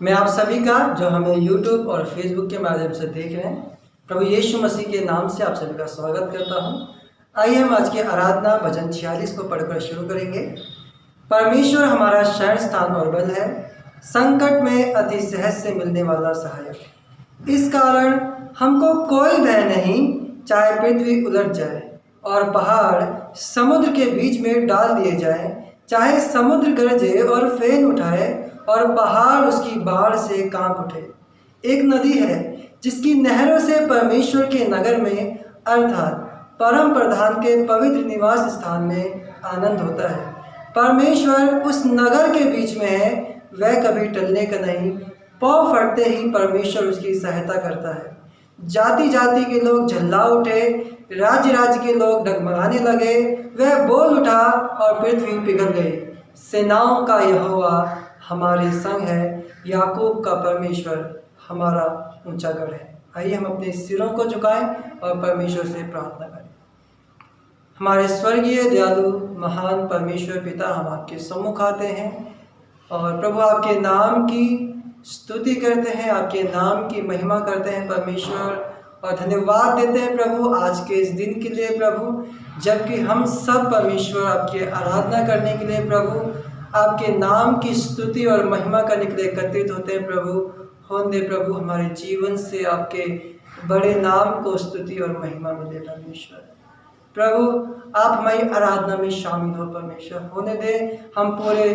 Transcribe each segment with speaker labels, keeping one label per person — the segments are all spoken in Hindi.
Speaker 1: मैं आप सभी का जो हमें YouTube और Facebook के माध्यम से देख रहे हैं, प्रभु यीशु मसीह के नाम से आप सभी का स्वागत करता हूं। आइए हम आज की आराधना भजन 46 को पढ़कर शुरू करेंगे। परमेश्वर हमारा शरण स्थान और बल है, संकट में अति सहज से मिलने वाला सहायक। इस कारण हमको कोई भय नहीं, चाहे पृथ्वी उलट जाए और पहाड़ समुद्र के बीच में डाल दिए जाए, चाहे समुद्र गरजे और फेन उठाए और पहाड़ उसकी बाढ़ से कांप उठे। एक नदी है जिसकी नहरों से परमेश्वर के नगर में अर्थात परम प्रधान के पवित्र निवास स्थान में आनंद होता है। परमेश्वर उस नगर के बीच में है, वह कभी टलने का नहीं। पाँव फटते ही परमेश्वर उसकी सहायता करता है। जाति जाति के लोग झल्ला उठे, राज्य राज्य के लोग डगमगाने लगे। वह बोल उठा और पृथ्वी पिघल गई। सेनाओं का यहोवा हमारे संग है, याकूब का परमेश्वर हमारा ऊंचा गढ़ है। आइए हम अपने सिरों को झुकाएं और परमेश्वर से प्रार्थना करें। हमारे स्वर्गीय दयालु महान परमेश्वर पिता, हम आपके सम्मुख आते हैं और प्रभु आपके नाम की स्तुति करते हैं, आपके नाम की महिमा करते हैं परमेश्वर, और धन्यवाद देते हैं प्रभु आज के इस दिन के लिए प्रभु, जबकि हम सब परमेश्वर आपकी आराधना करने के लिए प्रभु, आपके नाम की स्तुति और महिमा करने के लिए एकत्रित होते हैं प्रभु। होने दे प्रभु हमारे जीवन से आपके बड़े नाम को स्तुति और महिमा मिले परमेश्वर। प्रभु आप हमारी आराधना में शामिल हो परमेश्वर। होने दे हम पूरे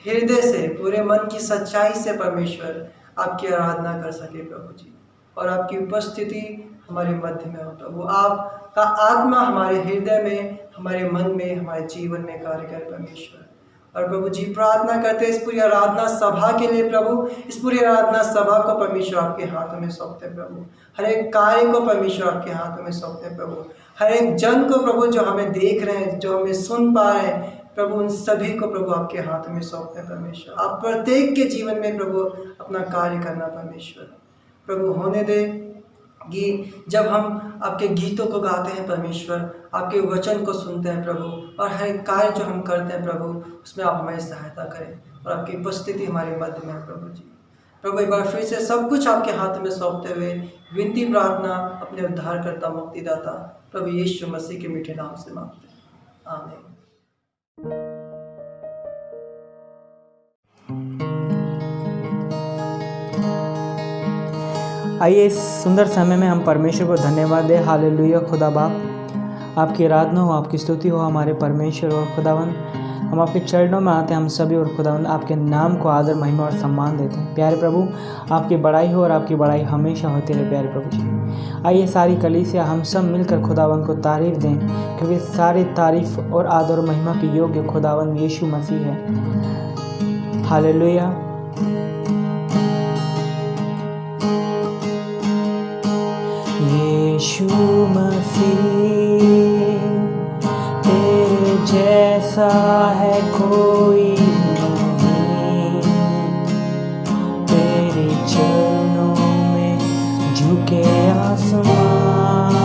Speaker 1: हृदय से, पूरे मन की सच्चाई से परमेश्वर आपकी आराधना कर सके प्रभु जी, और आपकी उपस्थिति हमारे मध्य में हो प्रभु। आपका आत्मा हमारे हृदय में, हमारे मन में, हमारे जीवन में कार्य करे परमेश्वर। और प्रभु जी प्रार्थना करते हैं इस पूरी आराधना सभा के लिए प्रभु, इस पूरी आराधना सभा को परमेश्वर आपके हाथों में सौंपते हैं प्रभु। हर एक कार्य को परमेश्वर आपके हाथों में सौंपते हैं प्रभु। हर एक जन को प्रभु जो हमें देख रहे हैं, जो हमें सुन पा रहे हैं प्रभु, उन सभी को प्रभु आपके हाथों में सौंपते हैं परमेश्वर। आप प्रत्येक के जीवन में प्रभु अपना कार्य करना परमेश्वर। प्रभु होने दे कि जब हम आपके गीतों को गाते हैं परमेश्वर, आपके वचन को सुनते हैं प्रभु, और हर कार्य जो हम करते हैं प्रभु उसमें आप हमारी सहायता करें, और आपकी उपस्थिति हमारे मध्य में है प्रभु जी। प्रभु एक बार फिर से सब कुछ आपके हाथ में सौंपते हुए विनती प्रार्थना अपने उद्धारकर्ता मुक्तिदाता प्रभु यीशु मसीह के मीठे नाम से मांगते हैं, आमीन।
Speaker 2: आइए इस सुंदर समय में हम परमेश्वर को धन्यवाद दें। हालेलुया। खुदा बाप आपकी आराधना हो, आपकी स्तुति हो हमारे परमेश्वर और खुदावन। हम आपके चरणों में आते हैं हम सभी, और खुदावन आपके नाम को आदर महिमा और सम्मान देते हैं। प्यारे प्रभु आपकी बड़ाई हो और आपकी बड़ाई हमेशा होती रहे प्यारे प्रभु जी। आइए सारी कलीसिया हम सब मिलकर खुदावन को तारीफ दें, क्योंकि सारी तारीफ और आदर और महिमा के योग्य खुदावन यीशु मसीह है। हालेलुया। यीशु मसीह तेरे जैसा है कोई नहीं, तेरे चरणों में झुके आसमान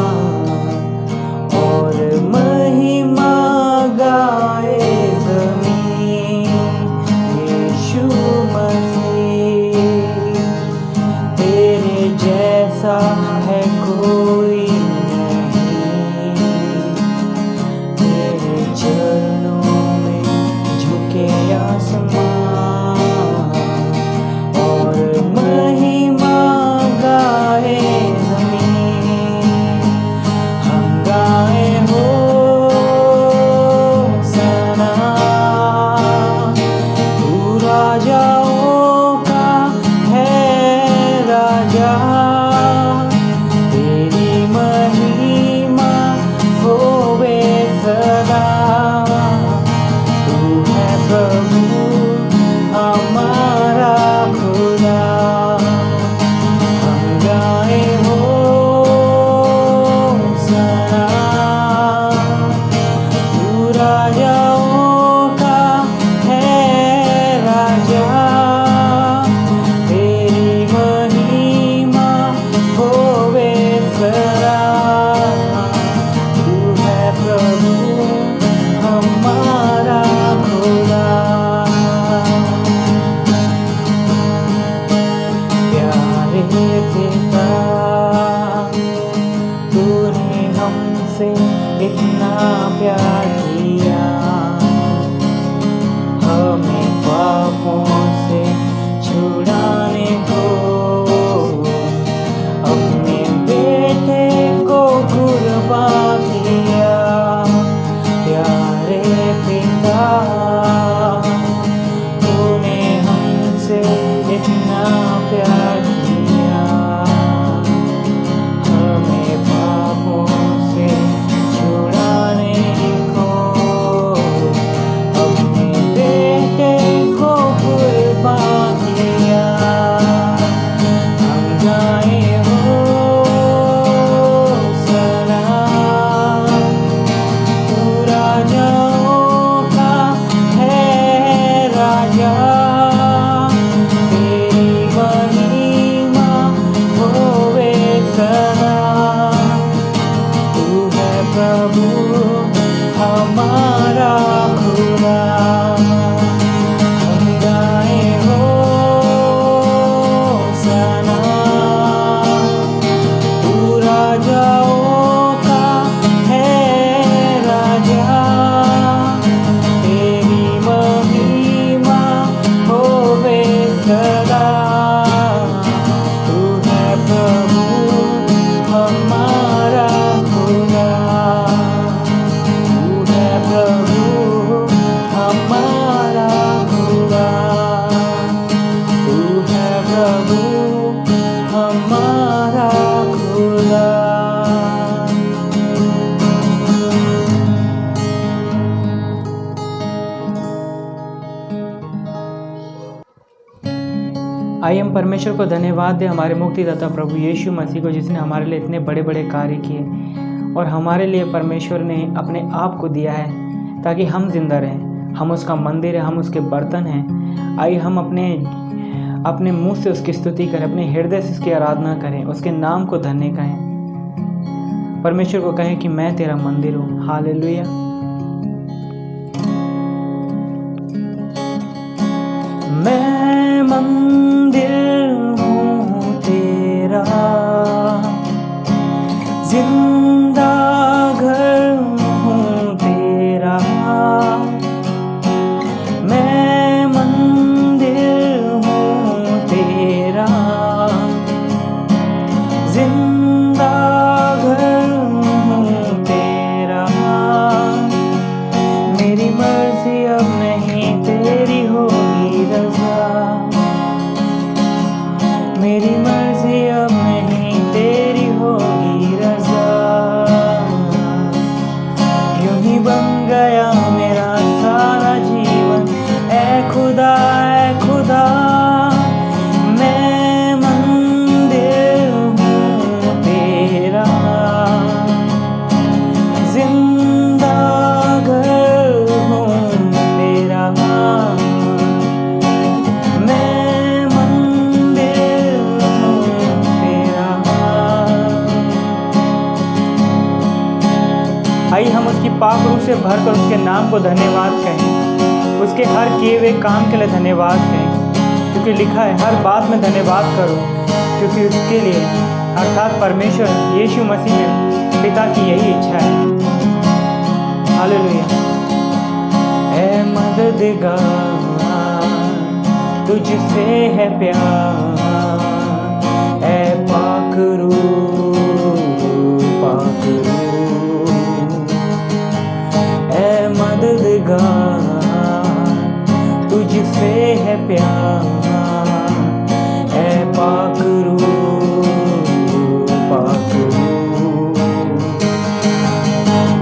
Speaker 2: और महिमा गाए ज़मीन। यीशु मसीह तेरे जैसा है कोई नहीं, तेरे चरणों में हमसे इतना प्यार किया, हमें पापों से छुड़ाने को अपने बेटे को कुर्बान किया। प्यारे पिता, तूने हमसे इतना प्यार किया, हमें पापों से छुड़ाने को अपने बेटे को कुर्बान किया। हम गाए होसना, तू राजाओं का है राजा, तेरी महिमा होवे सदा। तू है प्रभु हमारा खुदा। हम गाए होसना, तू राजाओं का है राजा, तेरी महिमा होवे सदा। तू है प्रभु हमारा खुदा, तू है प्रभु हमारा खुदा, तू है प्रभु हमारा खुदा। आइए हम परमेश्वर को धन्यवाद दें, हमारे मुक्तिदाता प्रभु यीशु मसीह को, जिसने हमारे लिए इतने बड़े बड़े कार्य किए और हमारे लिए परमेश्वर ने अपने आप को दिया है ताकि हम जिंदा रहें। हम उसका मंदिर है, हम उसके बर्तन हैं। आइए हम अपने मुंह से उसकी स्तुति करें, अपने हृदय से उसकी आराधना करें, उसके नाम को धन्य कहें। परमेश्वर को कहें कि मैं तेरा मंदिर हूँ। हालेलुया। मैं मंदिर हूँ तेरा, जिंदा घर हूँ तेरा। मैं मंदिर हूँ तेरा, जिंदा घर हूँ तेरा। मेरी मर्जी अब नहीं तेरी होगी रज़ा, मेरी मर्जी अब नहीं तेरी होगी रज़ा। यूं ही बन गया मेरा सारा जीवन, ऐ खुदा मैं मंदिर हूँ तेरा, जिंदा घर हूँ तेरा। मैं मंदिर हूँ तेरा। आइए हम उसकी पाक रूह से भरकर उसके नाम को धन्यवाद कहें, उसके हर किए हुए काम के लिए धन्यवाद कहें, क्योंकि लिखा है हर बात में धन्यवाद करो, क्योंकि उसके लिए अर्थात परमेश्वर यीशु मसीह में पिता की यही इच्छा है। हालेलुया। ऐ मददगार तुझसे है प्यार, ऐ पाक रूह पाक रूह। ऐ मददगार तुझसे है प्यार, ऐ पाक रूह पाक रूह।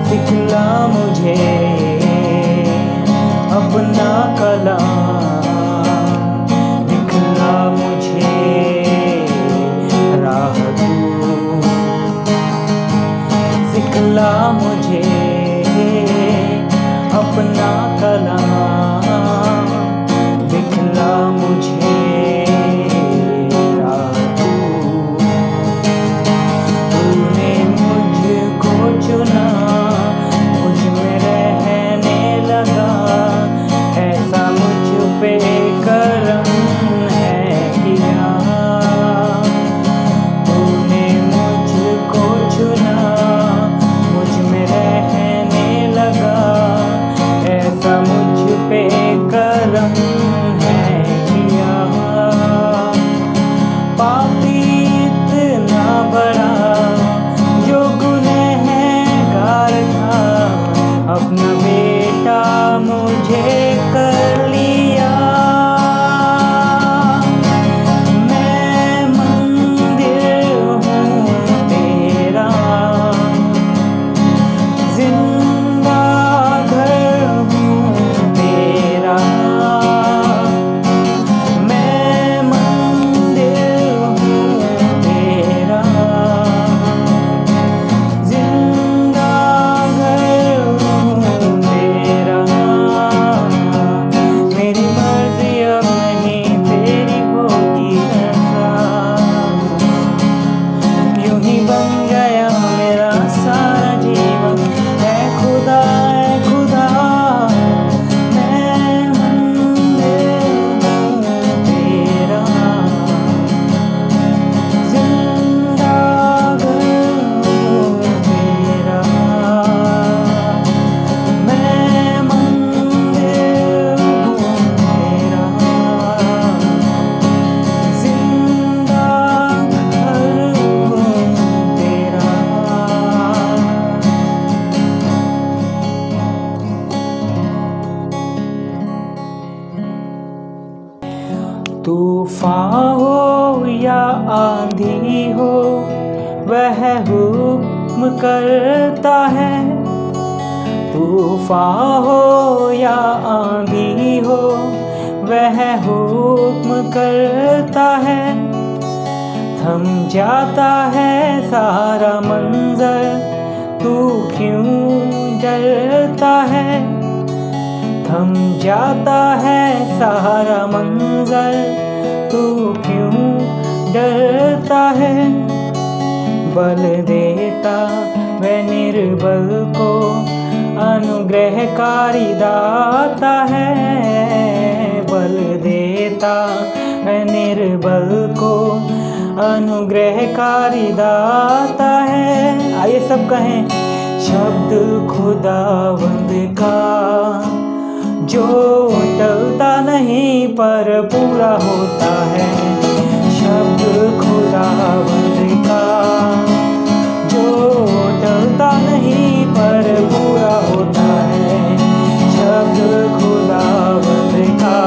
Speaker 2: सिखला मुझे अपना कलाम, दिखला मुझे राह तू। सिखला मुझे अपना कलाम, दिखला तूफान हो या आंधी हो वह हुक्म करता है। तूफान हो या आंधी हो वह हुक्म करता है। थम जाता है सारा मंजर, तू क्यों डरता है। थम जाता है सारा मंजर, तू क्यों डरता है। बल देता वह निर्बल को, अनुग्रहकारी दाता है। बल देता वह निर्बल को, अनुग्रहकारी दाता है। आइए सब कहें, शब्द खुदावंद का जो टलता नहीं पर पूरा होता है। शब्द खुदावंद का जो टलता नहीं पर पूरा होता है। शब्द खुदावंद का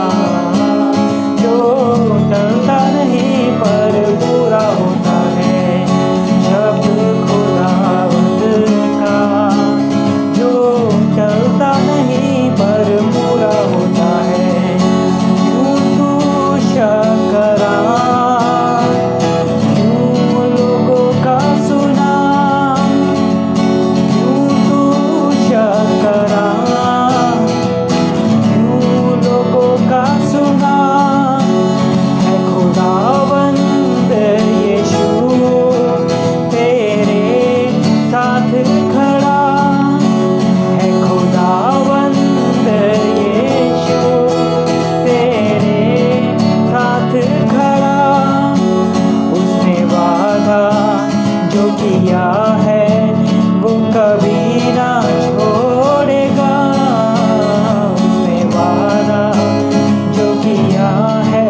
Speaker 2: जो टलता नहीं पर पूरा होता है। शब्द खुदावंद का जो टलता नहीं पर पूरा होता है। क्यों तू शक करा, क्यों लोगों का सुना, क्यों तू शक करा, क्यों लोगों का सुना। है खुदावंद यीशु तेरे साथ खड़ा, है खुदावंद यीशु तेरे साथ खड़ा। उसने वादा जो किया है वो कभी ना छोड़ेगा। उसने वादा जो किया है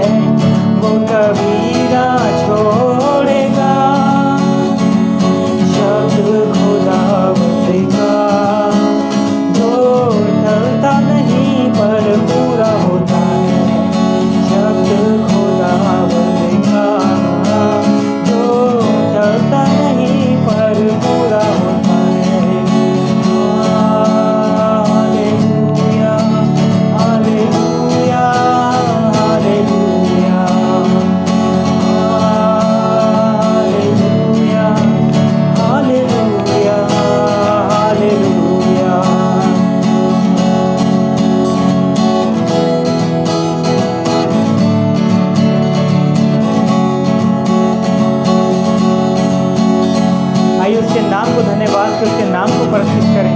Speaker 2: वो कभी ना छोड़ेगा। शब्द खुदावंद का जो टलता नहीं पर पूरा होता है। शब्द खुदावंद का जो टलता नहीं पर पूरा होता है। Hallelujah, hallelujah, hallelujah, hallelujah, hallelujah, hallelujah. आइए उसके नाम को धन्यवाद कर उसके नाम को प्रस्तुत करें।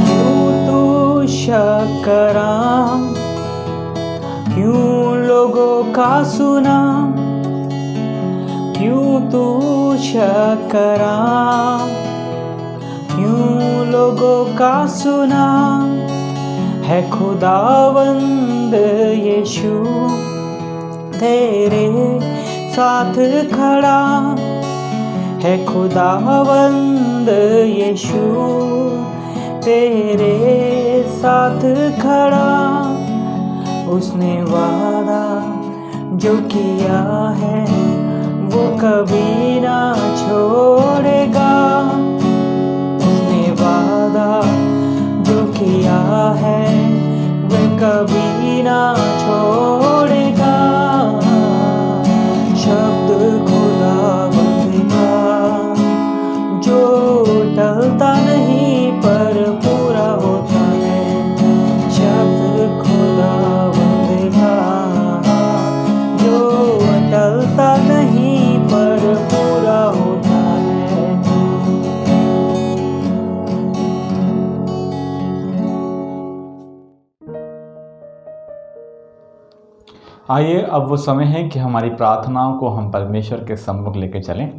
Speaker 2: क्यों तू शक करा, क्यों लोगों का सुना, क्यों तू शक करा, क्यों लोगों का सुना। है खुदावंद यीशु तेरे साथ खड़ा, है खुदावंद यीशु तेरे साथ खड़ा। उसने वादा जो किया है वो कभी ना छोड़ेगा। उसने वादा जो किया है वो कभी ना छोड़ेगा। शब्द खुदावंद का जो टलता नहीं पर पूरा होता है। शब्द खुदावंद का जो टलता नहीं पर पूरा होता है।
Speaker 3: आइए अब वो समय है कि हमारी प्रार्थनाओं को हम परमेश्वर के सम्मुख लेके चलें।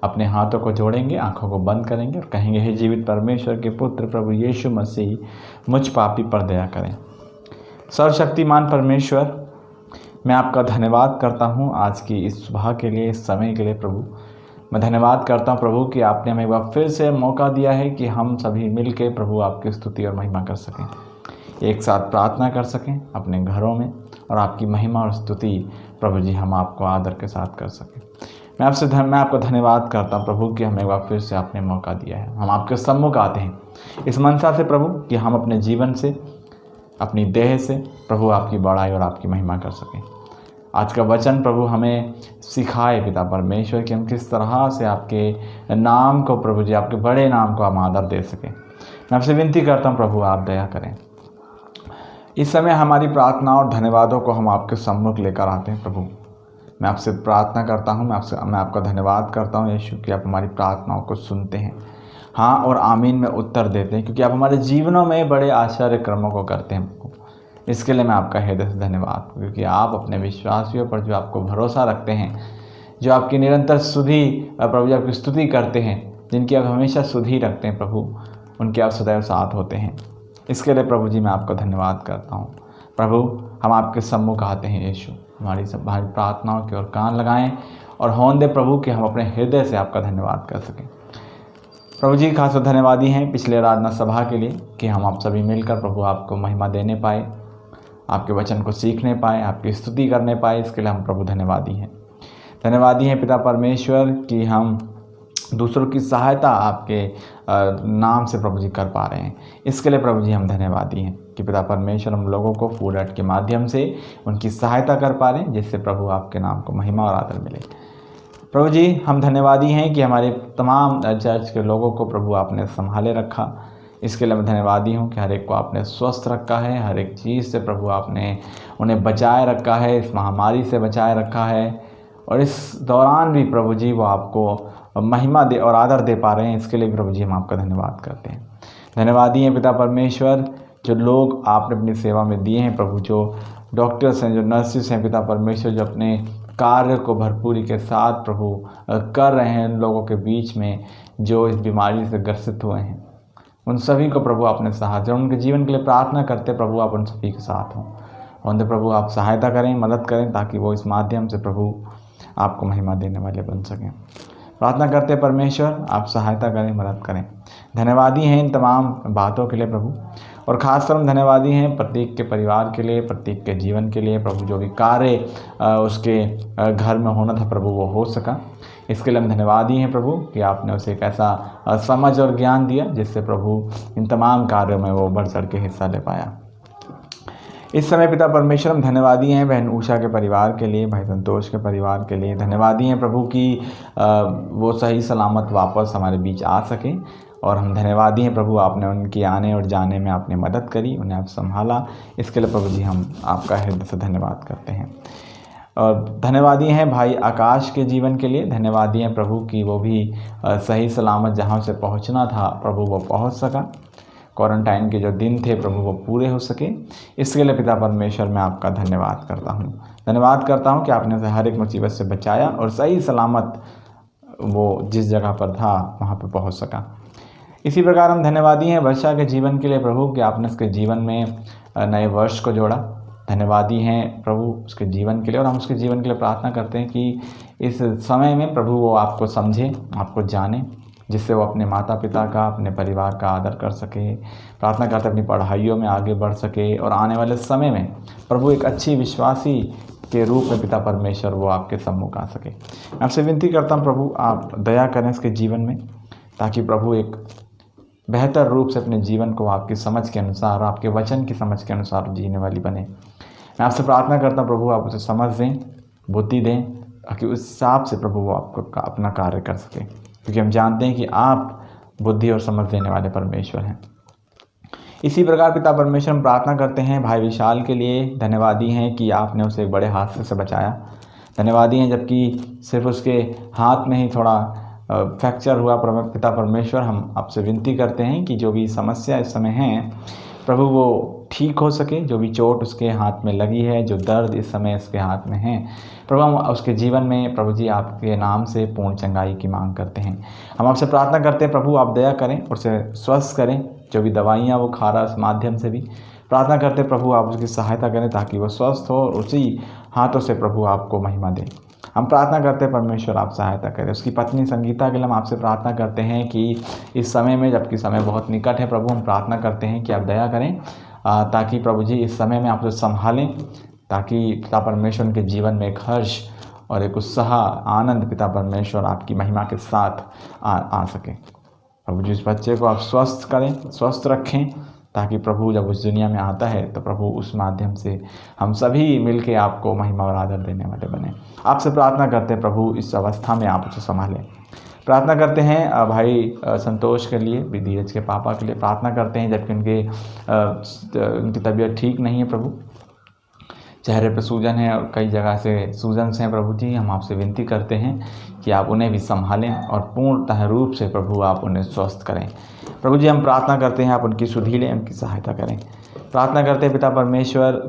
Speaker 3: अपने हाथों को जोड़ेंगे, आंखों को बंद करेंगे और कहेंगे, हे जीवित परमेश्वर के पुत्र प्रभु यीशु मसीह, मुझ पापी पर दया करें। सर्वशक्तिमान परमेश्वर, मैं आपका धन्यवाद करता हूँ आज की इस सुबह के लिए, इस समय के लिए प्रभु। मैं धन्यवाद करता हूँ प्रभु कि आपने हमें एक बार फिर से मौका दिया है कि हम सभी मिल के प्रभु आपकी स्तुति और महिमा कर सकें। एक साथ प्रार्थना कर सकें अपने घरों में, और आपकी महिमा और स्तुति प्रभु जी हम आपको आदर के साथ कर सकें। मैं आपको धन्यवाद करता हूँ प्रभु कि हमें एक बार फिर से आपने मौका दिया है। हम आपके सम्मुख आते हैं इस मनसा से प्रभु कि हम अपने जीवन से, अपनी देह से प्रभु आपकी बड़ाई और आपकी महिमा कर सकें। आज का वचन प्रभु हमें सिखाए पिता परमेश्वर कि हम किस तरह से आपके नाम को प्रभु जी, आपके बड़े नाम को हम आदर दे सकें। मैं आपसे विनती करता हूँ प्रभु आप दया करें। इस समय हमारी प्रार्थना और धन्यवादों को हम आपके सम्मुख लेकर आते हैं प्रभु। मैं आपसे प्रार्थना करता हूँ, मैं आपका धन्यवाद करता हूँ यीशु कि आप हमारी प्रार्थनाओं को सुनते हैं, हाँ और आमीन में उत्तर देते हैं, क्योंकि आप हमारे जीवनों में बड़े आश्चर्य कर्मों को करते हैं। इसके लिए मैं आपका हृदय से धन्यवाद, क्योंकि आप अपने विश्वासियों पर जो आपको भरोसा रखते हैं, जो आपकी निरंतर सुधि प्रभु जी आपकी स्तुति करते हैं, जिनकी आप हमेशा सुधि रखते हैं प्रभु, उनके आप सदैव साथ होते हैं। इसके लिए प्रभु जी मैं आपका धन्यवाद करता हूँ। प्रभु हम आपके सम्मुख आते हैं यीशु, हमारी प्रार्थनाओं की ओर कान लगाएं और होने दे प्रभु कि हम अपने हृदय से आपका धन्यवाद कर सकें। प्रभु जी खास धन्यवादी हैं पिछले आराधना सभा के लिए कि हम आप सभी मिलकर प्रभु आपको महिमा देने पाए, आपके वचन को सीखने पाए, आपकी स्तुति करने पाए। इसके लिए हम प्रभु धन्यवादी हैं। धन्यवादी हैं पिता परमेश्वर कि हम दूसरों की सहायता आपके नाम से प्रभु जी कर पा रहे हैं। इसके लिए प्रभु जी हम धन्यवादी हैं कि पिता परमेश्वर हम लोगों को फूड हट के माध्यम से उनकी सहायता कर पा रहे हैं, जिससे प्रभु आपके नाम को महिमा और आदर मिले। प्रभु जी हम धन्यवादी हैं कि हमारे तमाम चर्च के लोगों को प्रभु आपने संभाले रखा। इसके लिए मैं धन्यवादी हूँ कि हर एक को आपने स्वस्थ रखा है, हर एक चीज़ से प्रभु आपने उन्हें बचाए रखा है, इस महामारी से बचाए रखा है, और इस दौरान भी प्रभु जी वो आपको महिमा दे और आदर दे पा रहे हैं। इसके लिए प्रभु जी हम आपका धन्यवाद करते हैं। धन्यवादी हैं पिता परमेश्वर जो लोग आपने अपनी सेवा में दिए हैं प्रभु, जो डॉक्टर्स हैं, जो नर्सिस हैं पिता परमेश्वर, जो अपने कार्य को भरपूरी के साथ प्रभु कर रहे हैं उन लोगों के बीच में जो इस बीमारी से ग्रसित हुए हैं, उन सभी को प्रभु आपने सहायता, उनके जीवन के लिए प्रार्थना करते प्रभु आप उन सभी के साथ हों। उनसे प्रभु आप सहायता करें, मदद करें, ताकि वो इस माध्यम से प्रभु आपको महिमा देने वाले बन सकें। प्रार्थना करते परमेश्वर आप सहायता करें, मदद करें। धन्यवादी हैं इन तमाम बातों के लिए प्रभु, और ख़ासकर हम धन्यवादी हैं प्रतीक के परिवार के लिए, प्रतीक के जीवन के लिए प्रभु। जो भी कार्य उसके घर में होना था प्रभु वो हो सका। इसके लिए हम धन्यवादी हैं प्रभु कि आपने उसे एक ऐसा समझ और ज्ञान दिया जिससे प्रभु इन तमाम कार्यों में वो बढ़ चढ़ के हिस्सा ले पाया। इस समय पिता परमेश्वर हम धन्यवादी हैं बहन उषा के परिवार के लिए, भाई संतोष के परिवार के लिए। धन्यवादी हैं प्रभु कि वो सही सलामत वापस हमारे बीच आ सके, और हम धन्यवादी हैं प्रभु आपने उनके आने और जाने में आपने मदद करी, उन्हें आप संभाला। इसके लिए प्रभु जी हम आपका हृदय से धन्यवाद करते हैं। और धन्यवादी हैं भाई आकाश के जीवन के लिए। धन्यवादी हैं प्रभु कि वो भी सही सलामत जहाँ से पहुँचना था प्रभु वो पहुँच सका। क्वारंटाइन के जो दिन थे प्रभु वो पूरे हो सके। इसके लिए पिता परमेश्वर मैं आपका धन्यवाद करता हूँ। धन्यवाद करता हूँ कि आपने उसे हर एक मुसीबत से बचाया और सही सलामत वो जिस जगह पर था वहाँ पर पहुँच सका। इसी प्रकार हम धन्यवादी हैं वर्षा के जीवन के लिए प्रभु कि आपने उसके जीवन में नए वर्ष को जोड़ा। धन्यवादी हैं प्रभु उसके जीवन के लिए, और हम उसके जीवन के लिए प्रार्थना करते हैं कि इस समय में प्रभु वो आपको समझे, आपको जाने, जिससे वो अपने माता पिता का, अपने परिवार का आदर कर सके। प्रार्थना करते अपनी पढ़ाइयों में आगे बढ़ सके, और आने वाले समय में प्रभु एक अच्छी विश्वासी के रूप में पिता परमेश्वर वो आपके सम्मुख आ सके। मैं आपसे विनती करता हूँ प्रभु आप दया करें इसके जीवन में, ताकि प्रभु एक बेहतर रूप से अपने जीवन को आपकी समझ के अनुसार, आपके वचन की समझ के अनुसार जीने वाली बने। मैं आपसे प्रार्थना करता हूँ प्रभु आप उसे समझ दें, बुद्धि दें, ताकि उस हिसाब से प्रभु वो आपको अपना कार्य कर सके, क्योंकि हम जानते हैं कि आप बुद्धि और समझ देने वाले परमेश्वर हैं। इसी प्रकार पिता परमेश्वर हम प्रार्थना करते हैं भाई विशाल के लिए। धन्यवादी हैं कि आपने उसे एक बड़े हादसे से बचाया। धन्यवादी हैं जबकि सिर्फ उसके हाथ में ही थोड़ा फ्रैक्चर हुआ। पिता परमेश्वर हम आपसे विनती करते हैं कि जो भी समस्या इस समय है प्रभु वो ठीक हो सके। जो भी चोट उसके हाथ में लगी है, जो दर्द इस समय उसके हाथ में है प्रभु, हम उसके जीवन में प्रभु जी आपके नाम से पूर्ण चंगाई की मांग करते हैं। हम आपसे प्रार्थना करते हैं प्रभु आप दया करें और उसे स्वस्थ करें। जो भी दवाइयाँ वो खा रहा है उस माध्यम से भी प्रार्थना करते प्रभु आप उसकी सहायता करें, ताकि वो स्वस्थ हो और उसी हाथों से प्रभु आपको महिमा दें। हम प्रार्थना करते हैं परमेश्वर आप सहायता करें। उसकी पत्नी संगीता के लिए हम आपसे प्रार्थना करते हैं कि इस समय में, जबकि समय बहुत निकट है प्रभु, हम प्रार्थना करते हैं कि आप दया करें, ताकि प्रभु जी इस समय में आप उसे संभालें, ताकि पिता परमेश्वर के जीवन में एक हर्ष और एक उत्साह, आनंद पिता परमेश्वर आपकी महिमा के साथ आ सके। प्रभु जी इस बच्चे को आप स्वस्थ करें, स्वस्थ रखें, ताकि प्रभु जब उस दुनिया में आता है तो प्रभु उस माध्यम से हम सभी मिलके आपको महिमा और आदर देने वाले बने। आपसे प्रार्थना करते हैं प्रभु इस अवस्था में आप उसे संभालें। प्रार्थना करते हैं भाई संतोष के लिए, भी धीरज के पापा के लिए प्रार्थना करते हैं, जबकि उनकी तबीयत ठीक नहीं है प्रभु, चेहरे पर सूजन है और कई जगह से सूजन से हैं प्रभु जी। हम आपसे विनती करते हैं कि आप उन्हें भी संभालें और पूर्णतः रूप से प्रभु आप उन्हें स्वस्थ करें। प्रभु जी हम प्रार्थना करते हैं आप उनकी सुधि लें, उनकी सहायता करें। प्रार्थना करते हैं पिता परमेश्वर,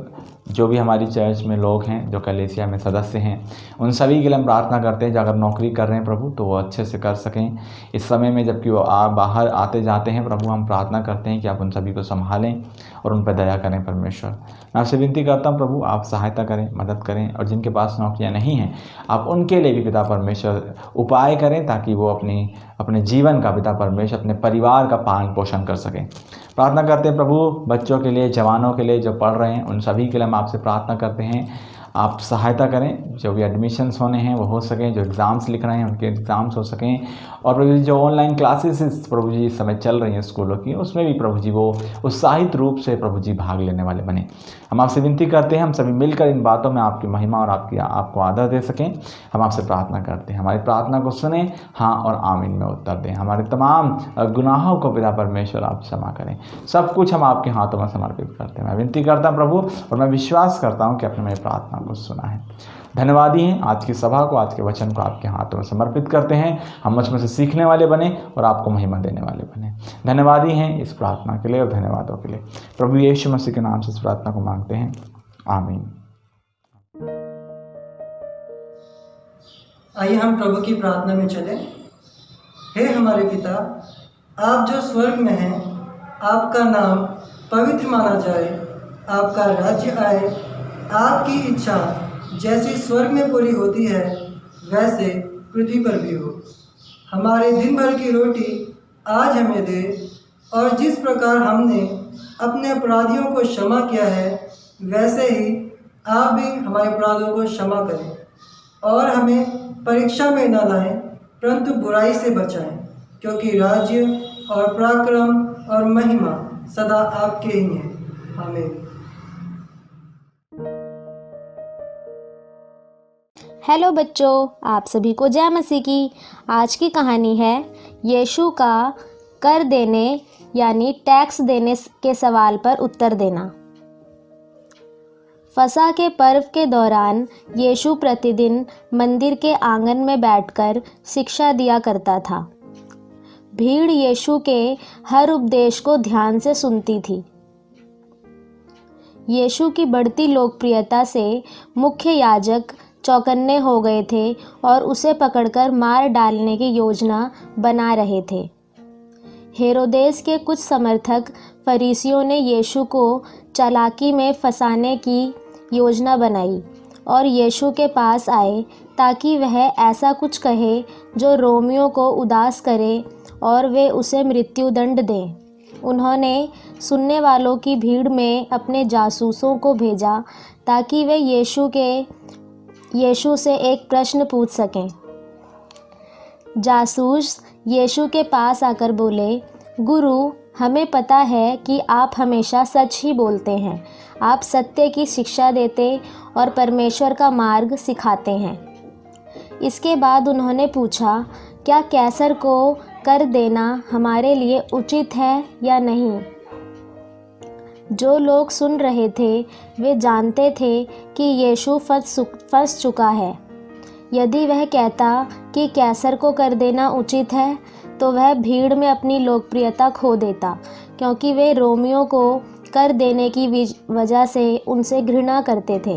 Speaker 3: जो भी हमारी चर्च में लोग हैं, जो कलीसिया में सदस्य हैं, उन सभी के लिए हम प्रार्थना करते हैं जो अगर नौकरी कर रहे हैं प्रभु तो वो अच्छे से कर सकें इस समय में, जबकि वो बाहर आते जाते हैं प्रभु। हम प्रार्थना करते हैं कि आप उन सभी को संभालें और उन पर दया करें परमेश्वर। मैं आपसे विनती करता हूँ प्रभु आप सहायता करें, मदद करें, और जिनके पास नौकरियाँ नहीं हैं आप उनके लिए भी पिता परमेश्वर उपाय करें, ताकि वो अपने जीवन का पिता परमेश्वर अपने परिवार का पालन पोषण कर सकें। प्रार्थना करते हैं प्रभु बच्चों के लिए, जवानों के लिए जो पढ़ रहे हैं, उन सभी के लिए हम आपसे प्रार्थना करते हैं आप सहायता करें, जो भी एडमिशन्स होने हैं वो हो सकें, जो एग्ज़ाम्स लिख रहे हैं उनके एग्ज़ाम्स हो सकें, और प्रभु जी जो ऑनलाइन क्लासेस प्रभु जी इस समय चल रही हैं स्कूलों की, उसमें भी प्रभु जी वो उत्साहित रूप से प्रभु जी भाग लेने वाले बने। हम आपसे विनती करते हैं हम सभी मिलकर इन बातों में आपकी महिमा और आपको आदर दे सकें। हम आपसे प्रार्थना करते हैं हमारी प्रार्थना को सुने, हाँ और आमीन में उत्तर दें। हमारे तमाम गुनाहों को पिता परमेश्वर आप क्षमा करें। सब कुछ हम आपके हाथों में समर्पित करते हैं। मैं विनती करता हूँ प्रभु, और मैं विश्वास करता हूँ कि आपने मेरी प्रार्थना को सुना है। धन्यवादी हैं आज की सभा को, आज के वचन को आपके हाथों में समर्पित करते हैं। हम मुझ में से सीखने वाले बने और आपको महिमा देने वाले बने। धन्यवादी हैं इस प्रार्थना के लिए और धन्यवादों के लिए। प्रभु यीशु मसीह के नाम से इस प्रार्थना को मांगते हैं, आमीन।
Speaker 1: आइए हम प्रभु की प्रार्थना में चलें। हे हमारे पिता, आप जो स्वर्ग में हैं, आपका नाम पवित्र माना जाए, आपका राज्य आए, आपकी इच्छा जैसी स्वर्ग में पूरी होती है वैसे पृथ्वी पर भी हो। हमारे दिन भर की रोटी आज हमें दे, और जिस प्रकार हमने अपने अपराधियों को क्षमा किया है वैसे ही आप भी हमारे अपराधों को क्षमा करें, और हमें परीक्षा में न लाएं परंतु बुराई से बचाएं, क्योंकि राज्य और पराक्रम और महिमा सदा आपके ही हैं। आमीन।
Speaker 4: हेलो बच्चों, आप सभी को जय मसीह की। आज की कहानी है यीशु का कर देने यानी टैक्स देने के सवाल पर उत्तर देना। फसह के पर्व के दौरान यीशु प्रतिदिन मंदिर के आंगन में बैठकर शिक्षा दिया करता था। भीड़ यीशु के हर उपदेश को ध्यान से सुनती थी। यीशु की बढ़ती लोकप्रियता से मुख्य याजक चौकन्ने हो गए थे और उसे पकड़कर मार डालने की योजना बना रहे थे। हेरोदेस के कुछ समर्थक फरीसियों ने यीशु को चालाकी में फंसाने की योजना बनाई और यीशु के पास आए ताकि वह ऐसा कुछ कहे जो रोमियों को उदास करे और वे उसे मृत्युदंड दें। उन्होंने सुनने वालों की भीड़ में अपने जासूसों को भेजा ताकि वे यीशु से एक प्रश्न पूछ सकें। जासूस यीशु के पास आकर बोले, गुरु, हमें पता है कि आप हमेशा सच ही बोलते हैं। आप सत्य की शिक्षा देते और परमेश्वर का मार्ग सिखाते हैं। इसके बाद उन्होंने पूछा, क्या कैसर को कर देना हमारे लिए उचित है या नहीं? जो लोग सुन रहे थे वे जानते थे कि यीशु फंस चुका है। यदि वह कहता कि कैसर को कर देना उचित है तो वह भीड़ में अपनी लोकप्रियता खो देता, क्योंकि वे रोमियों को कर देने की वजह से उनसे घृणा करते थे।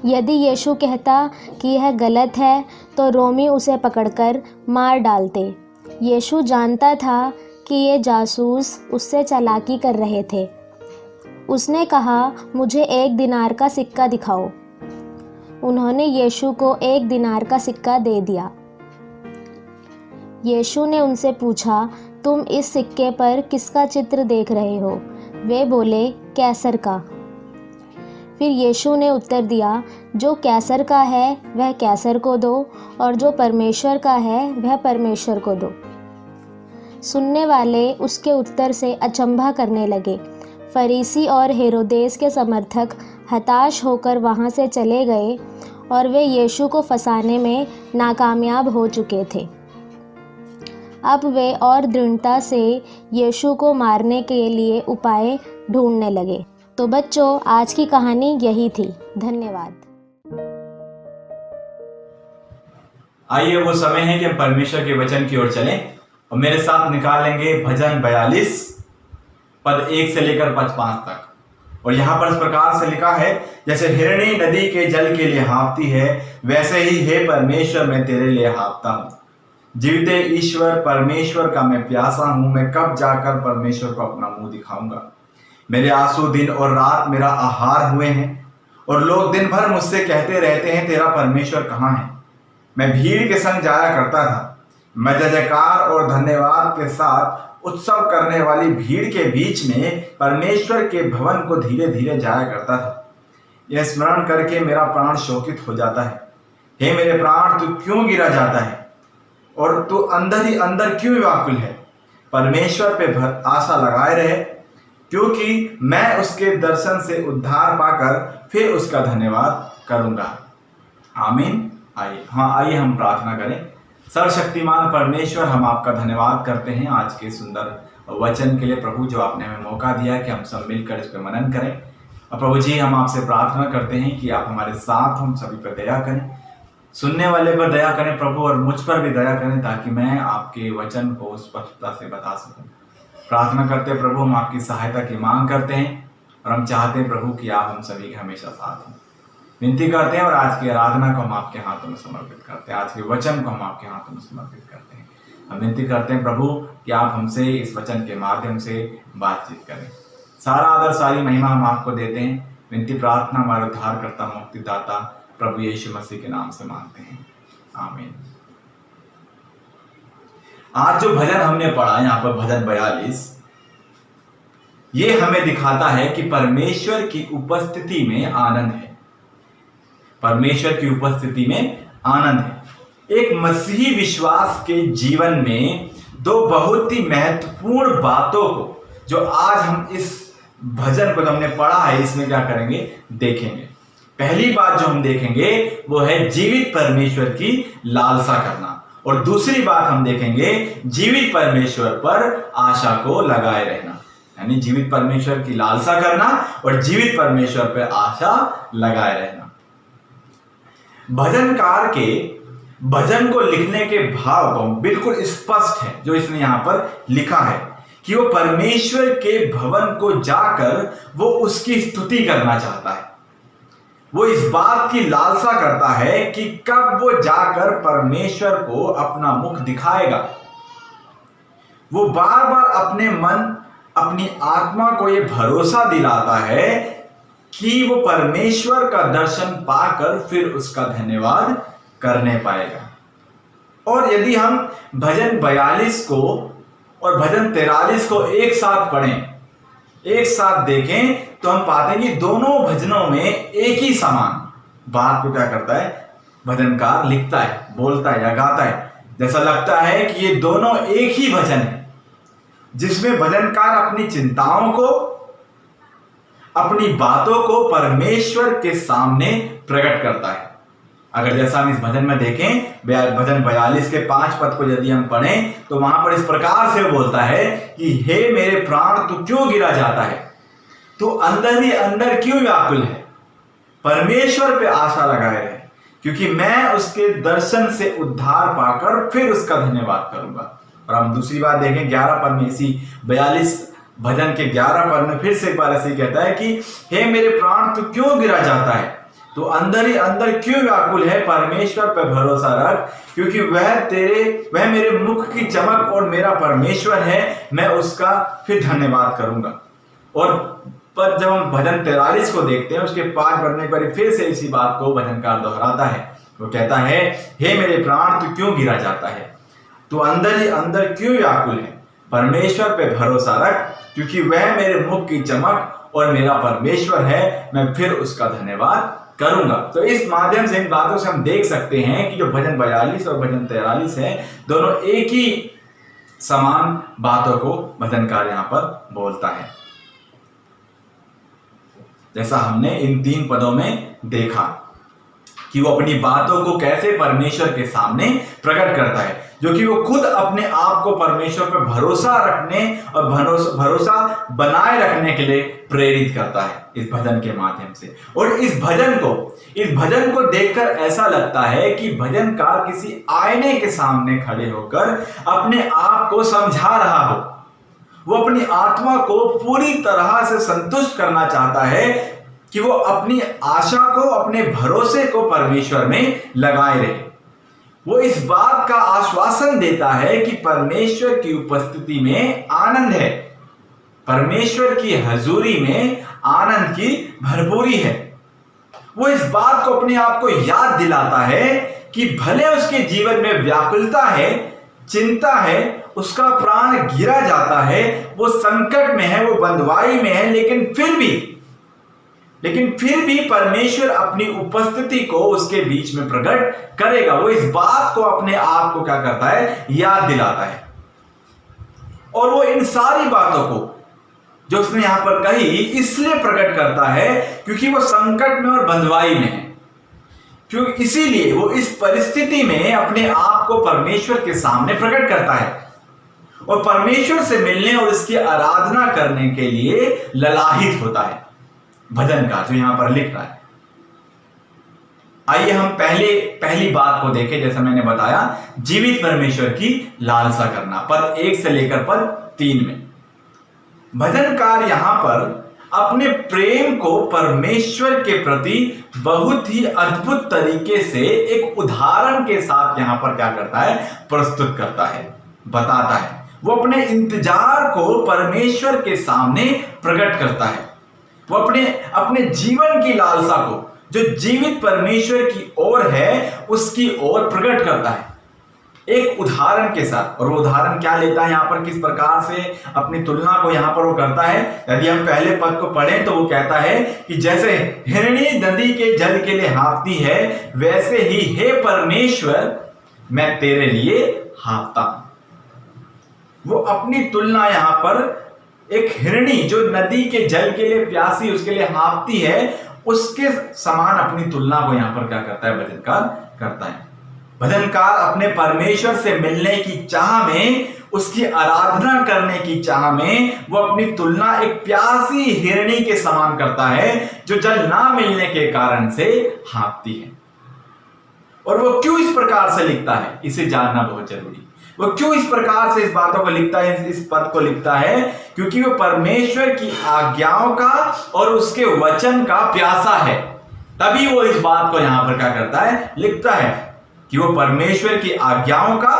Speaker 4: यदि यीशु कहता कि यह गलत है तो रोमी उसे पकड़कर मार डालते। यीशु जानता था कि ये जासूस उससे चालाकी कर रहे थे। उसने कहा, मुझे 1 दिनार का सिक्का दिखाओ। उन्होंने यीशु को 1 दिनार का सिक्का दे दिया। यीशु ने उनसे पूछा, तुम इस सिक्के पर किसका चित्र देख रहे हो? वे बोले, कैसर का। फिर यीशु ने उत्तर दिया, जो कैसर का है वह कैसर को दो, और जो परमेश्वर का है वह परमेश्वर को दो। सुनने वाले उसके उत्तर से अचंभा करने लगे। फरीसी और हेरोदेस के समर्थक हताश होकर वहाँ से चले गए और वे यीशु को फंसाने में नाकामयाब हो चुके थे। अब वे और दृढ़ता से यीशु को मारने के लिए उपाय ढूंढने लगे। तो बच्चों, आज की कहानी यही थी। धन्यवाद।
Speaker 3: आइए वो समय है कि हम परमेश्वर के वचन की ओर चलें और मेरे साथ निकाल लेंगे भजन 42 पद 1 से लेकर पद 5 तक। और यहाँ पर इस प्रकार से लिखा है, जैसे हिरणी नदी के जल के लिए हाँफती है, वैसे ही हे परमेश्वर मैं तेरे लिए हाँफता हूँ। जीवते ईश्वर परमेश्वर का मैं प्यासा हूँ, मैं कब जाकर परमेश्वर को अपना मुंह दिखाऊंगा। मेरे आंसू दिन और रात मेरा आहार हुए हैं, और लोग दिन भर मुझसे कहते रहते हैं, तेरा परमेश्वर कहाँ है। मैं भीड़ के संग जाया करता था, मैं जय जयकार और धन्यवाद के साथ उत्सव करने वाली भीड़ के बीच में परमेश्वर के भवन को धीरे धीरे जाया करता था। यह स्मरण करके मेरा प्राण शोकित हो जाता है। हे मेरे प्राण, तू क्यों गिरा जाता है और तू अंदर ही अंदर क्यों व्याकुल है। परमेश्वर पे आशा लगाए रहे, क्योंकि मैं उसके दर्शन से उद्धार पाकर फिर उसका धन्यवाद करूंगा। आमीन। आइए हम प्रार्थना करें। सर्वशक्तिमान परमेश्वर, हम आपका धन्यवाद करते हैं आज के सुंदर वचन के लिए प्रभु, जो आपने हमें मौका दिया कि हम सब मिलकर इस पर मनन करें। और प्रभु जी, हम आपसे प्रार्थना करते हैं कि आप हमारे साथ हम सभी पर दया करें, सुनने वाले पर दया करें प्रभु, और मुझ पर भी दया करें, ताकि मैं आपके वचन को स्पष्टता से बता सकूं। प्रार्थना करते हैं प्रभु, हम आपकी सहायता की मांग करते हैं, और हम चाहते हैं प्रभु कि आप हम सभी के हमेशा साथ हों। विनती करते हैं और आज की आराधना को हम आपके हाथों में समर्पित करते हैं, आज के वचन को हम आपके हाथों में समर्पित करते हैं। हम विनती करते हैं प्रभु कि आप हमसे इस वचन के माध्यम से बातचीत करें। सारा आदर सारी महिमा हम आपको देते हैं। विनती प्रार्थना हमारे उद्धारकर्ता मुक्तिदाता प्रभु यीशु मसीह के नाम से मांगते हैं, आमीन। आज जो भजन हमने पढ़ा यहाँ पर भजन 42, ये हमें दिखाता है कि परमेश्वर की उपस्थिति में आनंद है। परमेश्वर की उपस्थिति में आनंद है। एक मसीही विश्वास के जीवन में दो बहुत ही महत्वपूर्ण बातों को, जो आज हम इस भजन को हमने पढ़ा है, इसमें क्या करेंगे, देखेंगे। पहली बात जो हम देखेंगे वो है जीवित परमेश्वर की लालसा करना, और दूसरी बात हम देखेंगे जीवित परमेश्वर पर आशा को लगाए रहना। यानी जीवित परमेश्वर की लालसा करना और जीवित परमेश्वर पर आशा लगाए रहना। भजनकार के भजन को लिखने के भाव को बिल्कुल स्पष्ट है, जो इसने यहां पर लिखा है कि वो परमेश्वर के भवन को जाकर वो उसकी स्तुति करना चाहता है। वो इस बात की लालसा करता है कि कब वो जाकर परमेश्वर को अपना मुख दिखाएगा। वो बार बार अपने मन, अपनी आत्मा को ये भरोसा दिलाता है कि वो परमेश्वर का दर्शन पाकर फिर उसका धन्यवाद करने पाएगा। और यदि हम भजन 42 को और भजन 43 को एक साथ पढ़ें, एक साथ देखें, तो हम पाते हैं कि दोनों भजनों में एक ही समान बात को क्या करता है, भजनकार लिखता है, बोलता है या गाता है। जैसा लगता है कि ये दोनों एक ही भजन है, जिसमें भजनकार अपनी चिंताओं को, अपनी बातों को परमेश्वर के सामने प्रकट करता है। अगर जैसा हम इस भजन में देखें, भजन 42 के 5 पद को यदि हम पढ़ें, तो वहां पर इस प्रकार से बोलता है कि हे मेरे प्राण, तू क्यों गिरा जाता है, तू अंदर ही अंदर क्यों व्याकुल है। परमेश्वर पे आशा लगाए रहे, क्योंकि मैं उसके दर्शन से उद्धार पाकर फिर उसका धन्यवाद करूंगा। और हम दूसरी बात देखें 11 पद में, इसी 42 भजन के 11 पद में फिर से एक बार ऐसे ही कहता है कि हे मेरे प्राण, तू क्यों गिरा जाता है, तो अंदर ही अंदर क्यों व्याकुल है। परमेश्वर पर भरोसा रख, क्योंकि वह मेरे मुख की चमक और मेरा परमेश्वर है, मैं उसका फिर धन्यवाद करूंगा। और पर जब हम भजन 43 को देखते हैं, उसके 5 पद में एक बार फिर से इसी बात को भजनकार दोहराता है। वो कहता है, हे मेरे प्राण, तू क्यों गिरा जाता है, तू अंदर ही अंदर क्यों व्याकुल है। परमेश्वर पे भरोसा रख, क्योंकि वह मेरे मुख की चमक और मेरा परमेश्वर है, मैं फिर उसका धन्यवाद करूंगा। तो इस माध्यम से, इन बातों से हम देख सकते हैं कि जो भजन 42 और भजन 43 है, दोनों एक ही समान बातों को भजनकार यहां पर बोलता है। जैसा हमने इन 3 पदों में देखा कि वो अपनी बातों को कैसे परमेश्वर के सामने प्रकट करता है, जो कि वो खुद अपने आप को परमेश्वर पर भरोसा रखने और भरोसा बनाए रखने के लिए प्रेरित करता है इस भजन के माध्यम से। और इस भजन को देखकर ऐसा लगता है कि भजनकार किसी आईने के सामने खड़े होकर अपने आप को समझा रहा हो। वो अपनी आत्मा को पूरी तरह से संतुष्ट करना चाहता है कि वो अपनी आशा को, अपने भरोसे को परमेश्वर में लगाए रहे। वो इस बात का आश्वासन देता है कि परमेश्वर की उपस्थिति में आनंद है, परमेश्वर की हजूरी में आनंद की भरपूरी है। वो इस बात को अपने आप को याद दिलाता है कि भले उसके जीवन में व्याकुलता है, चिंता है, उसका प्राण गिरा जाता है, वो संकट में है, वो बंधुआई में है, लेकिन फिर भी परमेश्वर अपनी उपस्थिति को उसके बीच में प्रकट करेगा। वो इस बात को अपने आप को क्या करता है, याद दिलाता है। और वो इन सारी बातों को जो उसने यहां पर कही इसलिए प्रकट करता है क्योंकि वो संकट में और बंधुआई में है, क्योंकि इसीलिए वो इस परिस्थिति में अपने आप को परमेश्वर के सामने प्रकट करता है और परमेश्वर से मिलने और इसकी आराधना करने के लिए ललाहित होता है भजनकार, जो यहां पर लिख रहा है। आइए हम पहली बात को देखें। जैसा मैंने बताया, जीवित परमेश्वर की लालसा करना, पद 1 से लेकर पद 3 में भजनकार यहां पर अपने प्रेम को परमेश्वर के प्रति बहुत ही अद्भुत तरीके से एक उदाहरण के साथ यहां पर क्या करता है, प्रस्तुत करता है, बताता है। वो अपने इंतजार को परमेश्वर के सामने प्रकट करता है। वो अपने जीवन की लालसा को जो जीवित परमेश्वर की ओर है उसकी ओर प्रकट करता है एक उदाहरण के साथ। और वो उदाहरण क्या लेता है यहाँ पर, किस प्रकार से अपनी तुलना को यहाँ पर वो करता है। यदि हम पहले पद को पढ़ें तो वो कहता है कि जैसे हिरणी नदी के जल के लिए हाँफती है, वैसे ही हे परमेश्वर मैं तेरे लिए हाँफता हूं। वो अपनी तुलना यहाँ पर एक हिरणी जो नदी के जल के लिए प्यासी, उसके लिए हाँफती है, उसके समान अपनी तुलना को यहां पर क्या करता है, भजनकार करता है। भजनकार अपने परमेश्वर से मिलने की चाह में, उसकी आराधना करने की चाह में वो अपनी तुलना एक प्यासी हिरणी के समान करता है जो जल ना मिलने के कारण से हाँफती है। और वो क्यों इस प्रकार से लिखता है, इसे जानना बहुत जरूरी। वो क्यों इस प्रकार से इस बातों को लिखता है, इस पद को लिखता है, क्योंकि वो परमेश्वर की आज्ञाओं का और उसके वचन का प्यासा है। तभी वो इस बात को यहां पर क्या करता है, लिखता है कि वो परमेश्वर की आज्ञाओं का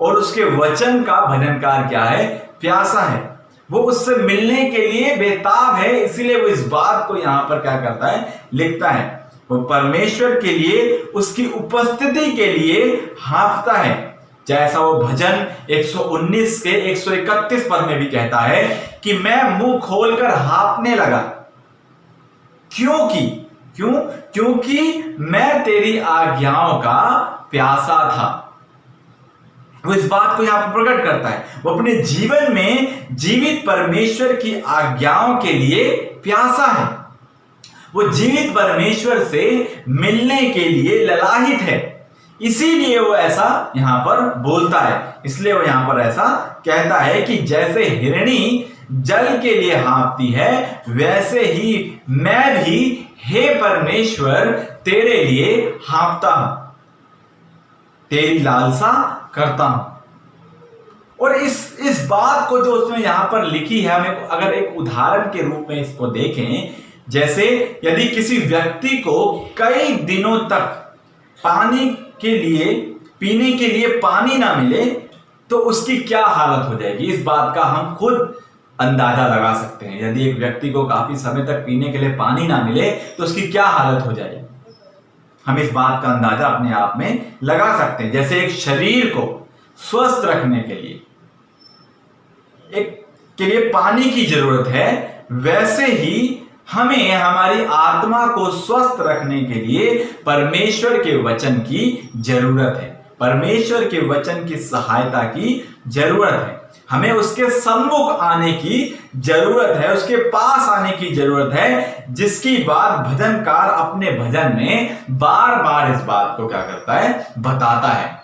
Speaker 3: और उसके वचन का भजनकार क्या है, प्यासा है। वो उससे मिलने के लिए बेताब है, इसीलिए वो इस बात को यहां पर क्या करता है, लिखता है। वो परमेश्वर के लिए, उसकी उपस्थिति के लिए हाँफता है। जैसा वो भजन 119 के 131 पद में भी कहता है कि मैं मुंह खोलकर हाँफने लगा, क्योंकि मैं तेरी आज्ञाओं का प्यासा था। वो इस बात को यहां पर प्रकट करता है। वो अपने जीवन में जीवित परमेश्वर की आज्ञाओं के लिए प्यासा है। वो जीवित परमेश्वर से मिलने के लिए ललाहित है, इसीलिए वो ऐसा यहां पर बोलता है। इसलिए वो यहां पर ऐसा कहता है कि जैसे हिरणी जल के लिए हाँफती है, वैसे ही मैं भी हे परमेश्वर तेरे लिए हाँफता हूं, तेरी लालसा करता हूं। और इस बात को जो उसने यहां पर लिखी है, हमें अगर एक उदाहरण के रूप में इसको देखें, जैसे यदि किसी व्यक्ति को कई दिनों तक पानी के लिए, पीने के लिए पानी ना मिले तो उसकी क्या हालत हो जाएगी, इस बात का हम खुद अंदाजा लगा सकते हैं। यदि एक व्यक्ति को काफी समय तक पीने के लिए पानी ना मिले तो उसकी क्या हालत हो जाएगी, हम इस बात का अंदाजा अपने आप में लगा सकते हैं। जैसे एक शरीर को स्वस्थ रखने के लिए के लिए पानी की जरूरत है, वैसे ही हमें हमारी आत्मा को स्वस्थ रखने के लिए परमेश्वर के वचन की जरूरत है, परमेश्वर के वचन की सहायता की जरूरत है। हमें उसके सम्मुख आने की जरूरत है, उसके पास आने की जरूरत है, जिसकी बात भजनकार अपने भजन में बार बार इस बात को क्या करता है, बताता है,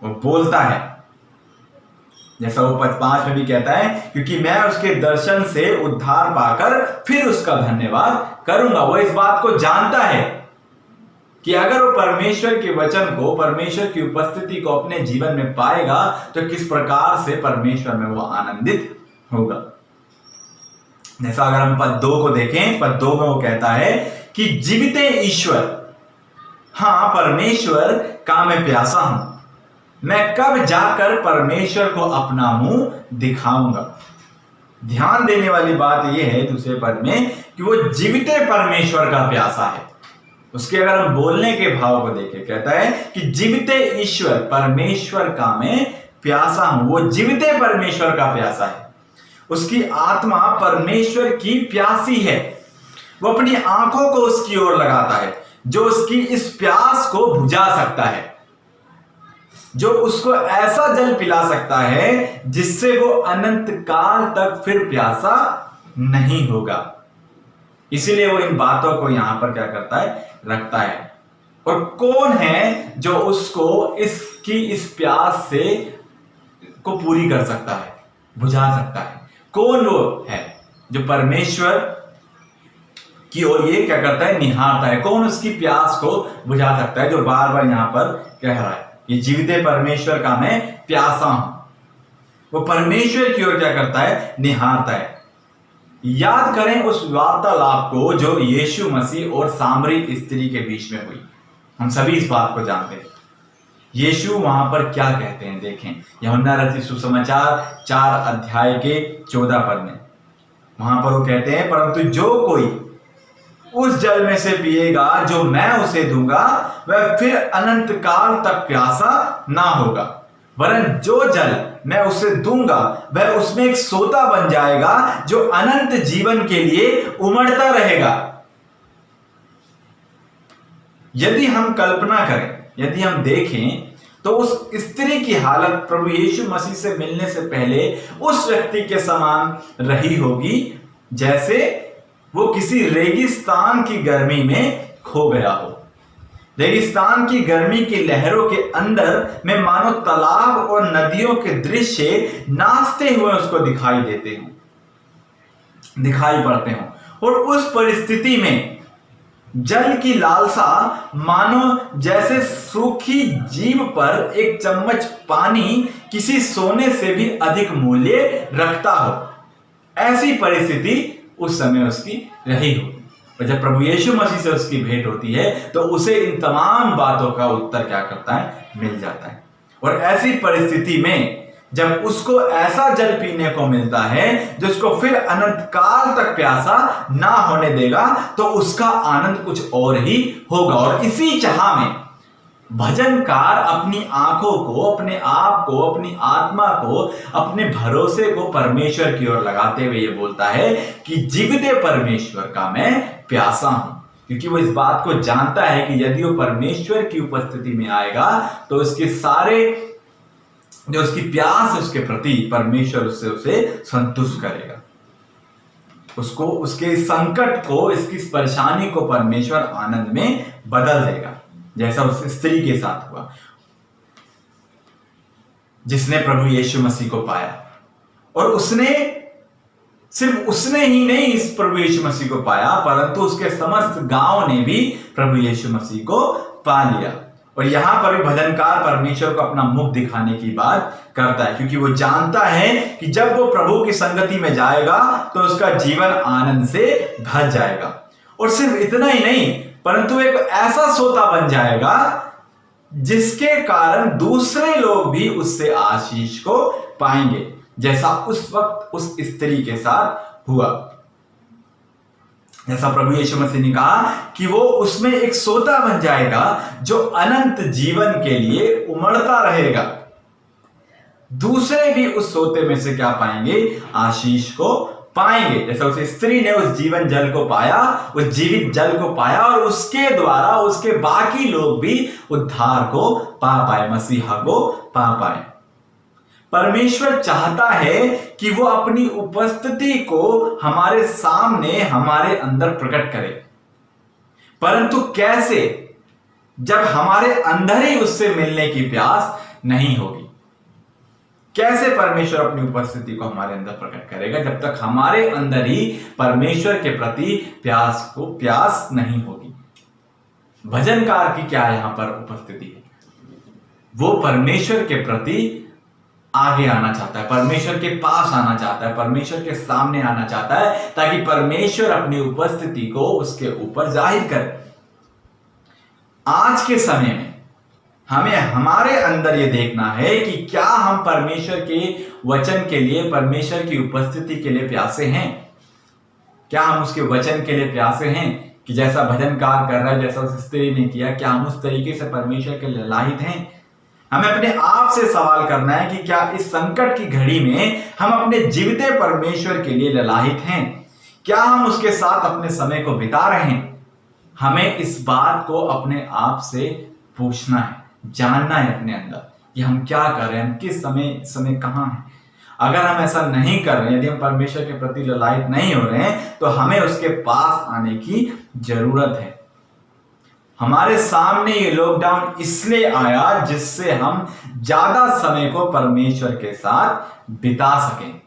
Speaker 3: वो बोलता है। जैसा वो 5 में भी कहता है, क्योंकि मैं उसके दर्शन से उद्धार पाकर फिर उसका धन्यवाद करूंगा। वो इस बात को जानता है कि अगर वो परमेश्वर के वचन को, परमेश्वर की उपस्थिति को अपने जीवन में पाएगा तो किस प्रकार से परमेश्वर में वो आनंदित होगा। जैसा अगर हम पद 2 को देखें, पद 2 में वो कहता है कि जीविते ईश्वर, हाँ परमेश्वर का मैं प्यासा हूं, मैं कब जाकर परमेश्वर को अपना मुंह दिखाऊंगा। ध्यान देने वाली बात यह है दूसरे पद में कि वो जीविते परमेश्वर का प्यासा है। उसके अगर हम बोलने के भाव को देखें, कहता है कि जीविते ईश्वर, परमेश्वर का मैं प्यासा हूं। वो जीविते परमेश्वर का प्यासा है, उसकी आत्मा परमेश्वर की प्यासी है। वो अपनी आंखों को उसकी ओर लगाता है, जो उसकी इस प्यास को बुझा सकता है, जो उसको ऐसा जल पिला सकता है जिससे वो अनंत काल तक फिर प्यासा नहीं होगा। इसीलिए वो इन बातों को यहां पर क्या करता है, रखता है। और कौन है जो उसको इसकी इस प्यास से को पूरी कर सकता है, बुझा सकता है? कौन वो है जो परमेश्वर की ओर ये क्या करता है, निहारता है? कौन उसकी प्यास को बुझा सकता है, जो बार बार यहां पर कह रहा है कि जीविते परमेश्वर का मैं प्यासा हूं। वो परमेश्वर की ओर क्या करता है, निहारता है। याद करें उस वार्तालाप को जो यीशु मसीह और सामरी स्त्री के बीच में हुई। हम सभी इस बात को जानते हैं। यीशु वहां पर क्या कहते हैं, देखें यूहन्ना रचित सुसमाचार 4 अध्याय के 14 पद में। वहां पर वो कहते हैं, परंतु जो कोई उस जल में से पिएगा जो मैं उसे दूंगा, वह फिर अनंत काल तक प्यासा ना होगा, वरन जो जल मैं उसे दूंगा वह उसमें एक सोता बन जाएगा जो अनंत जीवन के लिए उमड़ता रहेगा। यदि हम कल्पना करें, यदि हम देखें, तो उस स्त्री की हालत प्रभु यीशु मसीह से मिलने से पहले उस व्यक्ति के समान रही होगी जैसे वो किसी रेगिस्तान की गर्मी में खो गया हो। रेगिस्तान की गर्मी की लहरों के अंदर में मानो तालाब और नदियों के दृश्य नाचते हुए उसको दिखाई देते हो, दिखाई पड़ते हो। और उस परिस्थिति में जल की लालसा मानो जैसे सूखी जीभ पर एक चम्मच पानी किसी सोने से भी अधिक मूल्य रखता हो। ऐसी परिस्थिति उस समय उसकी रही हो। और जब प्रभु यीशु मसीह से उसकी भेंट होती है तो उसे इन तमाम बातों का उत्तर क्या करता है, मिल जाता है। और ऐसी परिस्थिति में जब उसको ऐसा जल पीने को मिलता है जो उसको फिर अनंत काल तक प्यासा ना होने देगा, तो उसका आनंद कुछ और ही होगा। और इसी चाह में भजनकार अपनी आंखों को, अपने आप को, अपनी आत्मा को, अपने भरोसे को परमेश्वर की ओर लगाते हुए ये बोलता है कि जीविते परमेश्वर का मैं प्यासा हूं। क्योंकि वो इस बात को जानता है कि यदि वो परमेश्वर की उपस्थिति में आएगा तो उसके सारे जो उसकी प्यास है उसके प्रति परमेश्वर उससे उसे संतुष्ट करेगा। उसको, उसके संकट को, इसकी परेशानी को परमेश्वर आनंद में बदल देगा, जैसा उस स्त्री के साथ हुआ जिसने प्रभु यीशु मसीह को पाया। और उसने, सिर्फ उसने ही नहीं इस प्रभु यीशु मसीह को पाया, परंतु उसके समस्त गांव ने भी प्रभु यीशु मसीह को पा लिया। और यहां पर भी भजनकार परमेश्वर को अपना मुख दिखाने की बात करता है, क्योंकि वो जानता है कि जब वो प्रभु की संगति में जाएगा तो उसका जीवन आनंद से भर जाएगा। और सिर्फ इतना ही नहीं, परंतु एक ऐसा सोता बन जाएगा जिसके कारण दूसरे लोग भी उससे आशीष को पाएंगे, जैसा उस वक्त उस स्त्री के साथ हुआ। जैसा प्रभु यीशु मसीह ने कहा कि वो उसमें एक सोता बन जाएगा जो अनंत जीवन के लिए उमड़ता रहेगा। दूसरे भी उस सोते में से क्या पाएंगे, आशीष को पाएंगे। जैसे उस स्त्री ने उस जीवन जल को पाया, उस जीवित जल को पाया, और उसके द्वारा उसके बाकी लोग भी उद्धार को पा पाए, मसीहा को पा पाए। परमेश्वर चाहता है कि वो अपनी उपस्थिति को हमारे सामने, हमारे अंदर प्रकट करे, परंतु कैसे, जब हमारे अंदर ही उससे मिलने की प्यास नहीं होगी। कैसे परमेश्वर अपनी उपस्थिति को हमारे अंदर प्रकट करेगा, जब तक हमारे अंदर ही परमेश्वर के प्रति प्यास नहीं होगी। भजनकार की क्या यहां पर उपस्थिति है, वो परमेश्वर के प्रति आगे आना चाहता है, परमेश्वर के पास आना चाहता है, परमेश्वर के सामने आना चाहता है, ताकि परमेश्वर अपनी उपस्थिति को उसके ऊपर जाहिर करे। आज के समय में हमें हमारे अंदर यह देखना है कि क्या हम परमेश्वर के वचन के लिए, परमेश्वर की उपस्थिति के लिए प्यासे हैं। क्या हम उसके वचन के लिए प्यासे हैं कि जैसा भजनकार कर रहा है, जैसा उस स्त्री ने किया, क्या हम उस तरीके से परमेश्वर के लिए लाहित हैं। हमें अपने आप से सवाल करना है कि क्या इस संकट की घड़ी में हम अपने जीविते परमेश्वर के लिए ललाहित हैं। क्या हम उसके साथ अपने समय को बिता रहे हैं। हमें इस बात को अपने आप से पूछना है, जानना है अपने अंदर कि हम क्या कर रहे हैं, हम किस समय कहां हैं। अगर हम ऐसा नहीं कर रहे हैं, यदि हम परमेश्वर के प्रति ललायत नहीं हो रहे हैं, तो हमें उसके पास आने की जरूरत है। हमारे सामने ये लॉकडाउन इसलिए आया जिससे हम ज्यादा समय को परमेश्वर के साथ बिता सकें,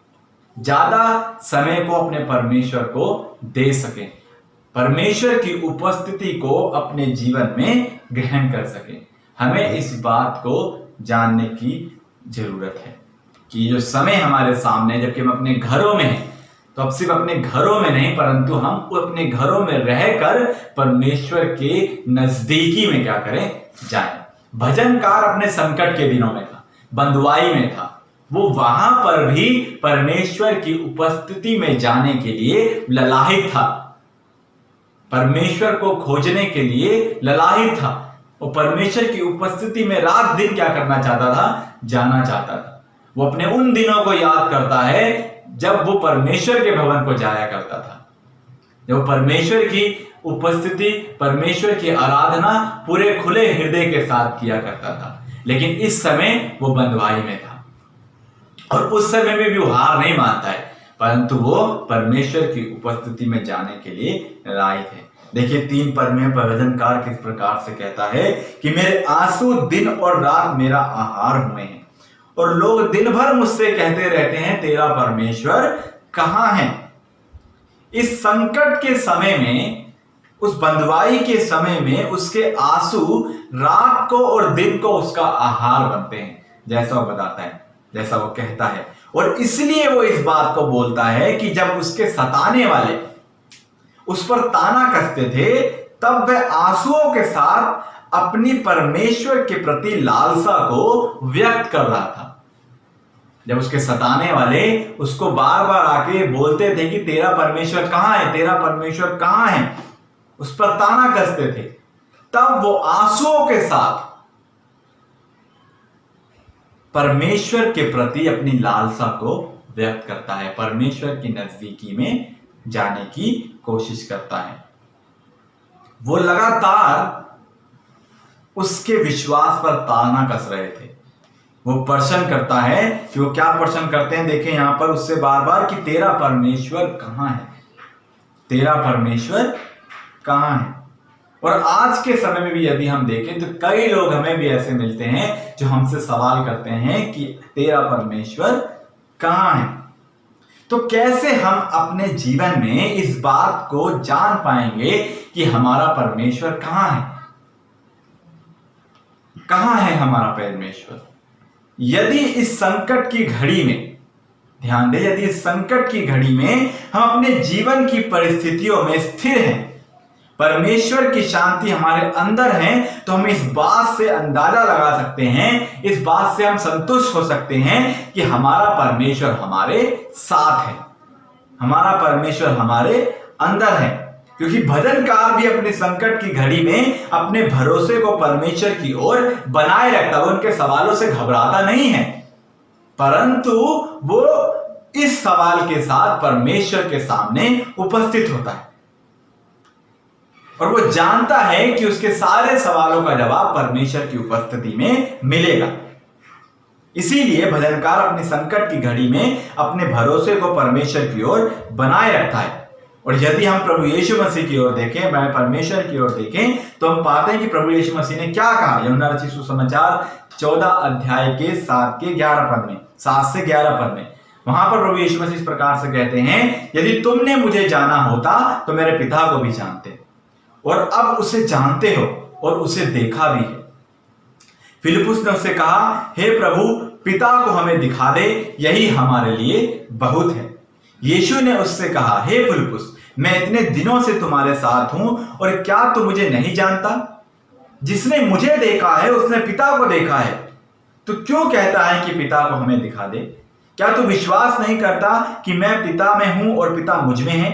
Speaker 3: ज्यादा समय को अपने परमेश्वर को दे सकें, परमेश्वर की उपस्थिति को अपने जीवन में ग्रहण कर सकें। हमें इस बात को जानने की जरूरत है कि जो समय हमारे सामने, जबकि हम अपने घरों में हैं, तो अब सिर्फ अपने घरों में नहीं, परंतु हम अपने घरों में रहकर परमेश्वर के नजदीकी में क्या करें, जाएं। भजनकार अपने संकट के दिनों में था, बंधुआई में था, वो वहां पर भी परमेश्वर की उपस्थिति में जाने के लिए ललाहित था, परमेश्वर को खोजने के लिए ललाहित था। वो परमेश्वर की उपस्थिति में रात दिन क्या करना चाहता था, जाना चाहता था। वो अपने उन दिनों को याद करता है जब वो परमेश्वर के भवन को जाया करता था, जब वो परमेश्वर की उपस्थिति, परमेश्वर की आराधना पूरे खुले हृदय के साथ किया करता था। लेकिन इस समय वो बंधुआई में था, और उस समय में भी वो हार नहीं मानता है, परंतु वो परमेश्वर की उपस्थिति में जाने के लिए लायक है। देखिए 3 पद में भजनकार किस प्रकार से कहता है कि मेरे आंसू दिन और रात मेरा आहार हुए हैं, और लोग दिन भर मुझसे कहते रहते हैं तेरा परमेश्वर कहां है। इस संकट के समय में, उस बंधुआई के समय में उसके आंसू रात को और दिन को उसका आहार बनते हैं, जैसा वो बताता है, जैसा वो कहता है। और इसलिए वो इस बात को बोलता है कि जब उसके सताने वाले उस पर ताना कसते थे, तब वह आंसुओं के साथ अपनी परमेश्वर के प्रति लालसा को व्यक्त कर रहा था। जब उसके सताने वाले उसको बार बार आके बोलते थे कि तेरा परमेश्वर कहां है, तेरा परमेश्वर कहां है, उस पर ताना कसते थे, तब वो आंसुओं के साथ परमेश्वर के प्रति अपनी लालसा को व्यक्त करता है, परमेश्वर की नजदीकी में जाने की कोशिश करता है। वो लगातार उसके विश्वास पर ताना कस रहे थे। वो प्रश्न करता है कि वो क्या प्रश्न करते हैं, देखें यहां पर उससे बार बार कि तेरा परमेश्वर कहां है, तेरा परमेश्वर कहां है। और आज के समय में भी यदि हम देखें तो कई लोग हमें भी ऐसे मिलते हैं जो हमसे सवाल करते हैं कि तेरा परमेश्वर कहां है। तो कैसे हम अपने जीवन में इस बात को जान पाएंगे कि हमारा परमेश्वर कहां है, कहां है हमारा परमेश्वर। यदि इस संकट की घड़ी में, ध्यान दें, यदि इस संकट की घड़ी में हम अपने जीवन की परिस्थितियों में स्थिर हैं, परमेश्वर की शांति हमारे अंदर है, तो हम इस बात से अंदाजा लगा सकते हैं, इस बात से हम संतुष्ट हो सकते हैं कि हमारा परमेश्वर हमारे साथ है, हमारा परमेश्वर हमारे अंदर है। क्योंकि भजनकार भी अपने संकट की घड़ी में अपने भरोसे को परमेश्वर की ओर बनाए रखता है, उनके सवालों से घबराता नहीं है। परंतु वो इस सवाल के साथ परमेश्वर के सामने उपस्थित होता है और वो जानता है कि उसके सारे सवालों का जवाब परमेश्वर की उपस्थिति में मिलेगा। इसीलिए भजनकार अपने संकट की घड़ी में अपने भरोसे को परमेश्वर की ओर बनाए रखता है। और यदि हम प्रभु यीशु मसीह की ओर देखें, परमेश्वर की ओर देखें, तो हम पाते हैं कि प्रभु यीशु मसीह ने क्या कहा। यूहन्ना रचित सुसमाचार 14 अध्याय के 7 से 11 पद में वहां पर प्रभु यीशु मसीह इस प्रकार से कहते हैं, यदि तुमने मुझे जाना होता तो मेरे पिता को भी जानते और अब उसे जानते हो और उसे देखा भी है। फिलिप्पुस ने उससे कहा, हे प्रभु, पिता को हमें दिखा दे, यही हमारे लिए बहुत है। यीशु ने उससे कहा, हे फिलिप्पुस, मैं इतने दिनों से तुम्हारे साथ हूं और क्या तू मुझे नहीं जानता? जिसने मुझे देखा है उसने पिता को देखा है। तो क्यों कहता है कि पिता को हमें दिखा दे? क्या तू विश्वास नहीं करता कि मैं पिता में हूं और पिता मुझ में है?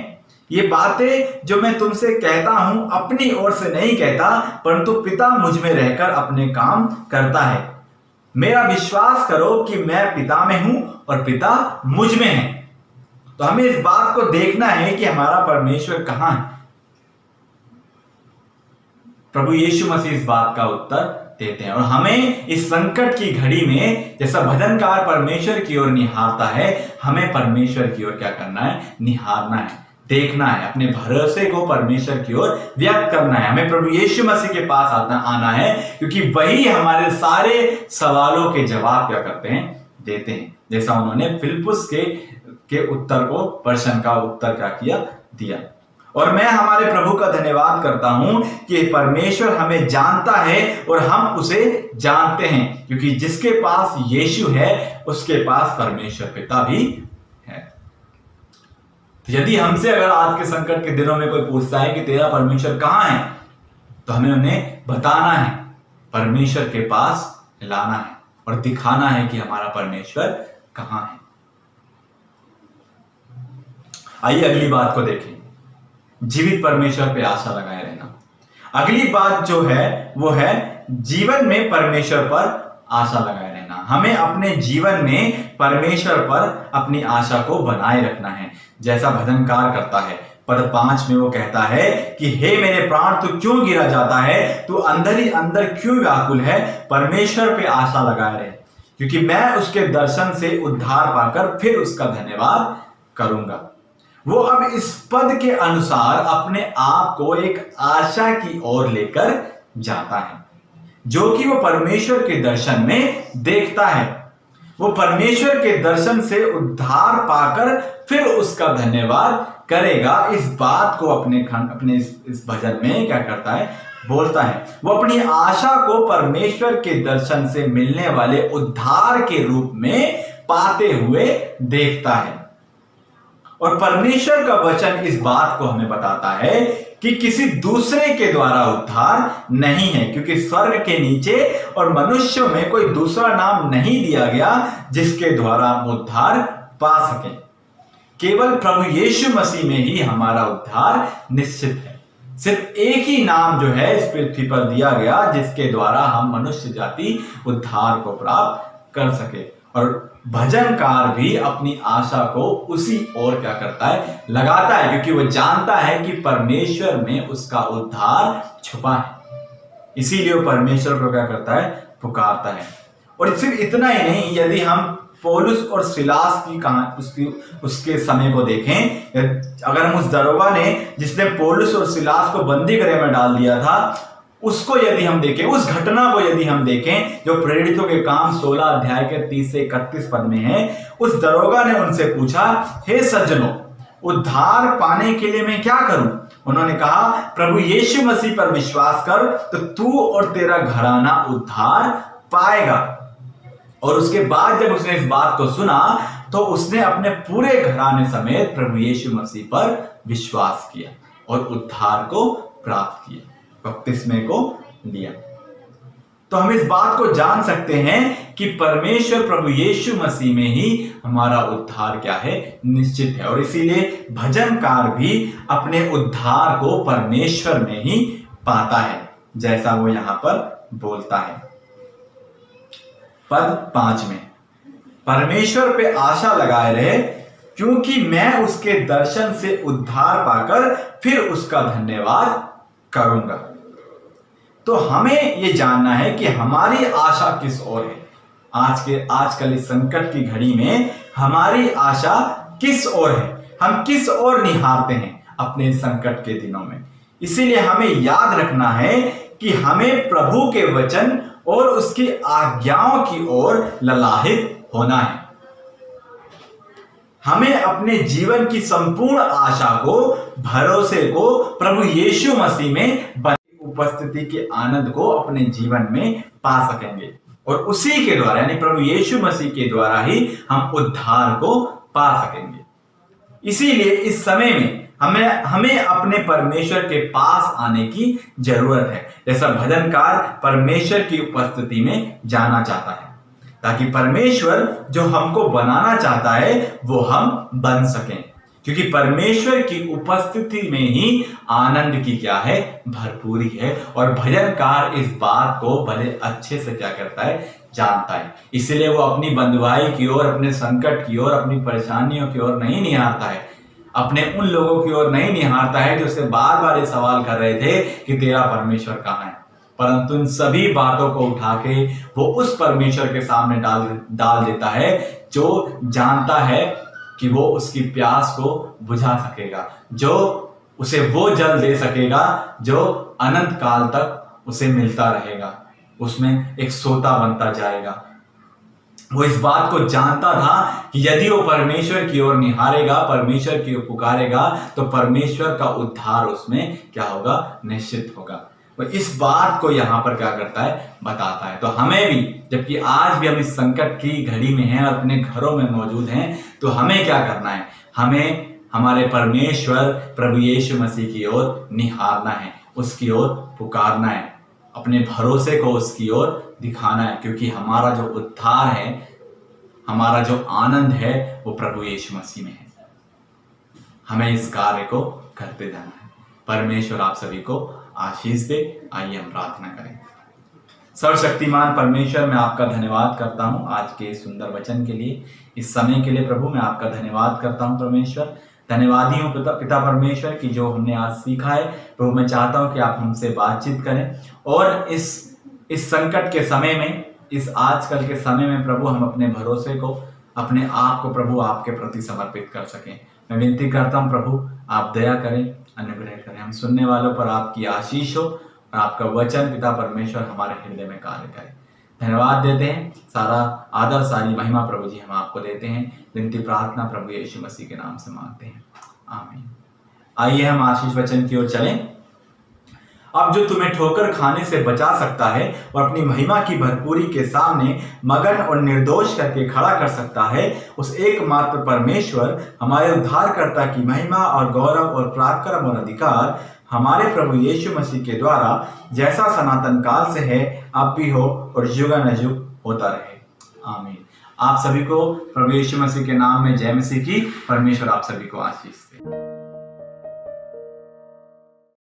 Speaker 3: ये बातें जो मैं तुमसे कहता हूं अपनी ओर से नहीं कहता, परंतु पिता मुझ में रहकर अपने काम करता है। मेरा विश्वास करो कि मैं पिता में हूं और पिता मुझ में है। तो हमें इस बात को देखना है कि हमारा परमेश्वर कहां है। प्रभु यीशु मसीह इस बात का उत्तर देते हैं और हमें इस संकट की घड़ी में, जैसा भजनकार परमेश्वर की ओर निहारता है, हमें परमेश्वर की ओर क्या करना है? निहारना है, देखना है, अपने भरोसे को परमेश्वर की ओर व्यक्त करना है। हमें प्रभु यीशु मसीह के पास आना है, क्योंकि वही हमारे सारे सवालों के जवाब क्या करते हैं? देते हैं। जैसा उन्होंने फिलिप्पुस के उत्तर को, प्रश्न का उत्तर क्या किया? दिया। और मैं हमारे प्रभु का धन्यवाद करता हूं कि परमेश्वर हमें जानता है और हम उसे जानते हैं, क्योंकि जिसके पास यीशु है उसके पास परमेश्वर पिता भी है। तो यदि हमसे अगर आज के संकट के दिनों में कोई पूछता है कि तेरा परमेश्वर कहां है, तो हमें उन्हें बताना है, परमेश्वर के पास लाना है और दिखाना है कि हमारा परमेश्वर कहां है। आइए अगली बात को देखें, जीवित परमेश्वर पे आशा लगाए रहना। अगली बात जो है वो है जीवन में परमेश्वर पर आशा लगाए रहना। हमें अपने जीवन में परमेश्वर पर अपनी आशा को बनाए रखना है, जैसा भजनकार करता है। पद 5 में वो कहता है कि हे मेरे प्राण, तू क्यों गिरा जाता है? तू अंदर ही अंदर क्यों व्याकुल है? परमेश्वर पे आशा लगाए रहे, क्योंकि मैं उसके दर्शन से उद्धार पाकर फिर उसका धन्यवाद करूंगा। वो अब इस पद के अनुसार अपने आप को एक आशा की ओर लेकर जाता है, जो कि वो परमेश्वर के दर्शन में देखता है। वो परमेश्वर के दर्शन से उद्धार पाकर फिर उसका धन्यवाद करेगा। इस बात को अपने इस भजन में क्या करता है? बोलता है। वो अपनी आशा को परमेश्वर के दर्शन से मिलने वाले उद्धार के रूप में पाते हुए देखता है। और परमेश्वर का वचन इस बात को हमें बताता है कि किसी दूसरे के द्वारा उद्धार नहीं है, क्योंकि स्वर्ग के नीचे और मनुष्यों में कोई दूसरा नाम नहीं दिया गया जिसके द्वारा हम उद्धार पा सकें। केवल प्रभु यीशु मसीह में ही हमारा उद्धार निश्चित है। सिर्फ एक ही नाम जो है इस पृथ्वी पर दिया गया जिसके द्वारा हम मनुष्य जाति उद्धार को प्राप्त कर सके। और भजनकार भी अपनी आशा को उसी ओर क्या करता है? लगाता है, क्योंकि वो जानता है कि परमेश्वर में उसका उद्धार छुपा है। इसीलिए वो परमेश्वर को क्या करता है? पुकारता है। और सिर्फ इतना ही नहीं, यदि हम पौलुस और सिलास की उसके समय को देखें, अगर हम उस दरोगा ने जिसने पौलुस और सिलास को बंदी गृह में डाल दिया था, उसको यदि हम देखें, उस घटना को यदि हम देखें जो प्रेरितों के काम 16 अध्याय के 30 से 31 पद में है, उस दरोगा ने उनसे पूछा, हे सज्जनों, उद्धार पाने के लिए मैं क्या करूं? उन्होंने कहा, प्रभु यीशु मसीह पर विश्वास कर तो तू और तेरा घराना उद्धार पाएगा। और उसके बाद जब उसने इस बात को सुना तो उसने अपने पूरे घराने समेत प्रभु यीशु मसीह पर विश्वास किया और उद्धार को प्राप्त किया, बपतिस्मे को लिया। तो हम इस बात को जान सकते हैं कि परमेश्वर प्रभु यीशु मसीह में ही हमारा उद्धार क्या है? निश्चित है। और इसीलिए भजनकार भी अपने उद्धार को परमेश्वर में ही पाता है, जैसा वो यहां पर बोलता है। पद 5 में, परमेश्वर पे आशा लगाए रहे, क्योंकि मैं उसके दर्शन से उद्धार पाकर फिर उसका धन्यवाद करूंगा। तो हमें ये जानना है कि हमारी आशा किस ओर है। आजकल इस संकट की घड़ी में हमारी आशा किस ओर है, हम किस ओर निहारते हैं अपने संकट के दिनों में। इसीलिए हमें याद रखना है कि हमें प्रभु के वचन और उसकी आज्ञाओं की ओर ललाहित होना है। हमें अपने जीवन की संपूर्ण आशा को, भरोसे को प्रभु यीशु मसीह में बनी उपस्थिति के आनंद को अपने जीवन में पा सकेंगे, और उसी के द्वारा यानी प्रभु यीशु मसीह के द्वारा ही हम उद्धार को पा सकेंगे। इसीलिए इस समय में हमें अपने परमेश्वर के पास आने की जरूरत है। जैसा भजनकार परमेश्वर की उपस्थिति में जाना चाहता है, ताकि परमेश्वर जो हमको बनाना चाहता है वो हम बन सकें, क्योंकि परमेश्वर की उपस्थिति में ही आनंद की क्या है, भरपूरी है। और भजनकार इस बात को बड़े अच्छे से क्या करता है, जानता है। इसलिए वो अपनी बंधुआई की ओर, अपने संकट की ओर, अपनी परेशानियों की ओर नहीं निहारता है, अपने उन लोगों की ओर नहीं निहारता है जो उससे बार बार ये सवाल कर रहे थे कि तेरा परमेश्वर कहाँ है, परंतु इन सभी बातों को उठा के वो उस परमेश्वर के सामने डाल देता है जो जानता है कि वो उसकी प्यास को बुझा सकेगा, जो उसे वो जल दे सकेगा जो अनंत काल तक उसे मिलता रहेगा, उसमें एक सोता बनता जाएगा। वो इस बात को जानता था कि यदि वो परमेश्वर की ओर निहारेगा, परमेश्वर की ओर पुकारेगा, तो परमेश्वर का उद्धार उसमें क्या होगा, निश्चित होगा। तो इस बात को यहाँ पर क्या करता है, बताता है। तो हमें भी, जबकि आज भी हम इस संकट की घड़ी में हैं और अपने घरों में मौजूद हैं, तो हमें क्या करना है, हमें हमारे परमेश्वर प्रभु यीशु मसीह की ओर निहारना है, उसकी ओर पुकारना है, अपने भरोसे को उसकी ओर दिखाना है, क्योंकि हमारा जो उद्धार है, हमारा जो आनंद है, वो प्रभु यीशु मसीह में है। हमें इस कार्य को करते जाना है। परमेश्वर आप सभी को आशीष दे। आइए हम प्रार्थना करें। सर्वशक्तिमान परमेश्वर, मैं आपका धन्यवाद करता हूँ आज के सुंदर वचन के लिए, इस समय के लिए प्रभु मैं आपका धन्यवाद करता हूँ परमेश्वर। धन्यवादी हूँ पिता परमेश्वर की जो हमने आज सीखा है प्रभु। मैं चाहता हूँ कि आप हमसे बातचीत करें और इस संकट के समय में, इस आजकल के समय में प्रभु हम अपने भरोसे को, अपने आप को प्रभु आपके प्रति समर्पित कर सकें। मैं विनती करता हूँ प्रभु, आप दया करें, अनुग्रह करें, हम सुनने वालों पर आपकी आशीष हो और आपका वचन पिता परमेश्वर हमारे हृदय में कार्य करे। धन्यवाद देते हैं, सारा आदर सारी महिमा प्रभु जी हम आपको देते हैं। विनती प्रार्थना प्रभु यीशु मसीह के नाम से मांगते हैं, आमीन। आइए हम आशीष वचन की ओर चलें। अब जो तुम्हें ठोकर खाने से बचा सकता है और अपनी महिमा की भरपूरी के सामने मगन और निर्दोष करके खड़ा कर सकता है, उस एकमात्र परमेश्वर हमारे उद्धारकर्ता की महिमा और गौरव और पराक्रम और अधिकार हमारे प्रभु यीशु मसीह के द्वारा जैसा सनातन काल से है, अब भी हो और युगानुयुग होता रहे, आमीन। आप सभी को प्रभु यीशु मसीह के नाम में जय मसीह की। परमेश्वर आप सभी को आशीष दे।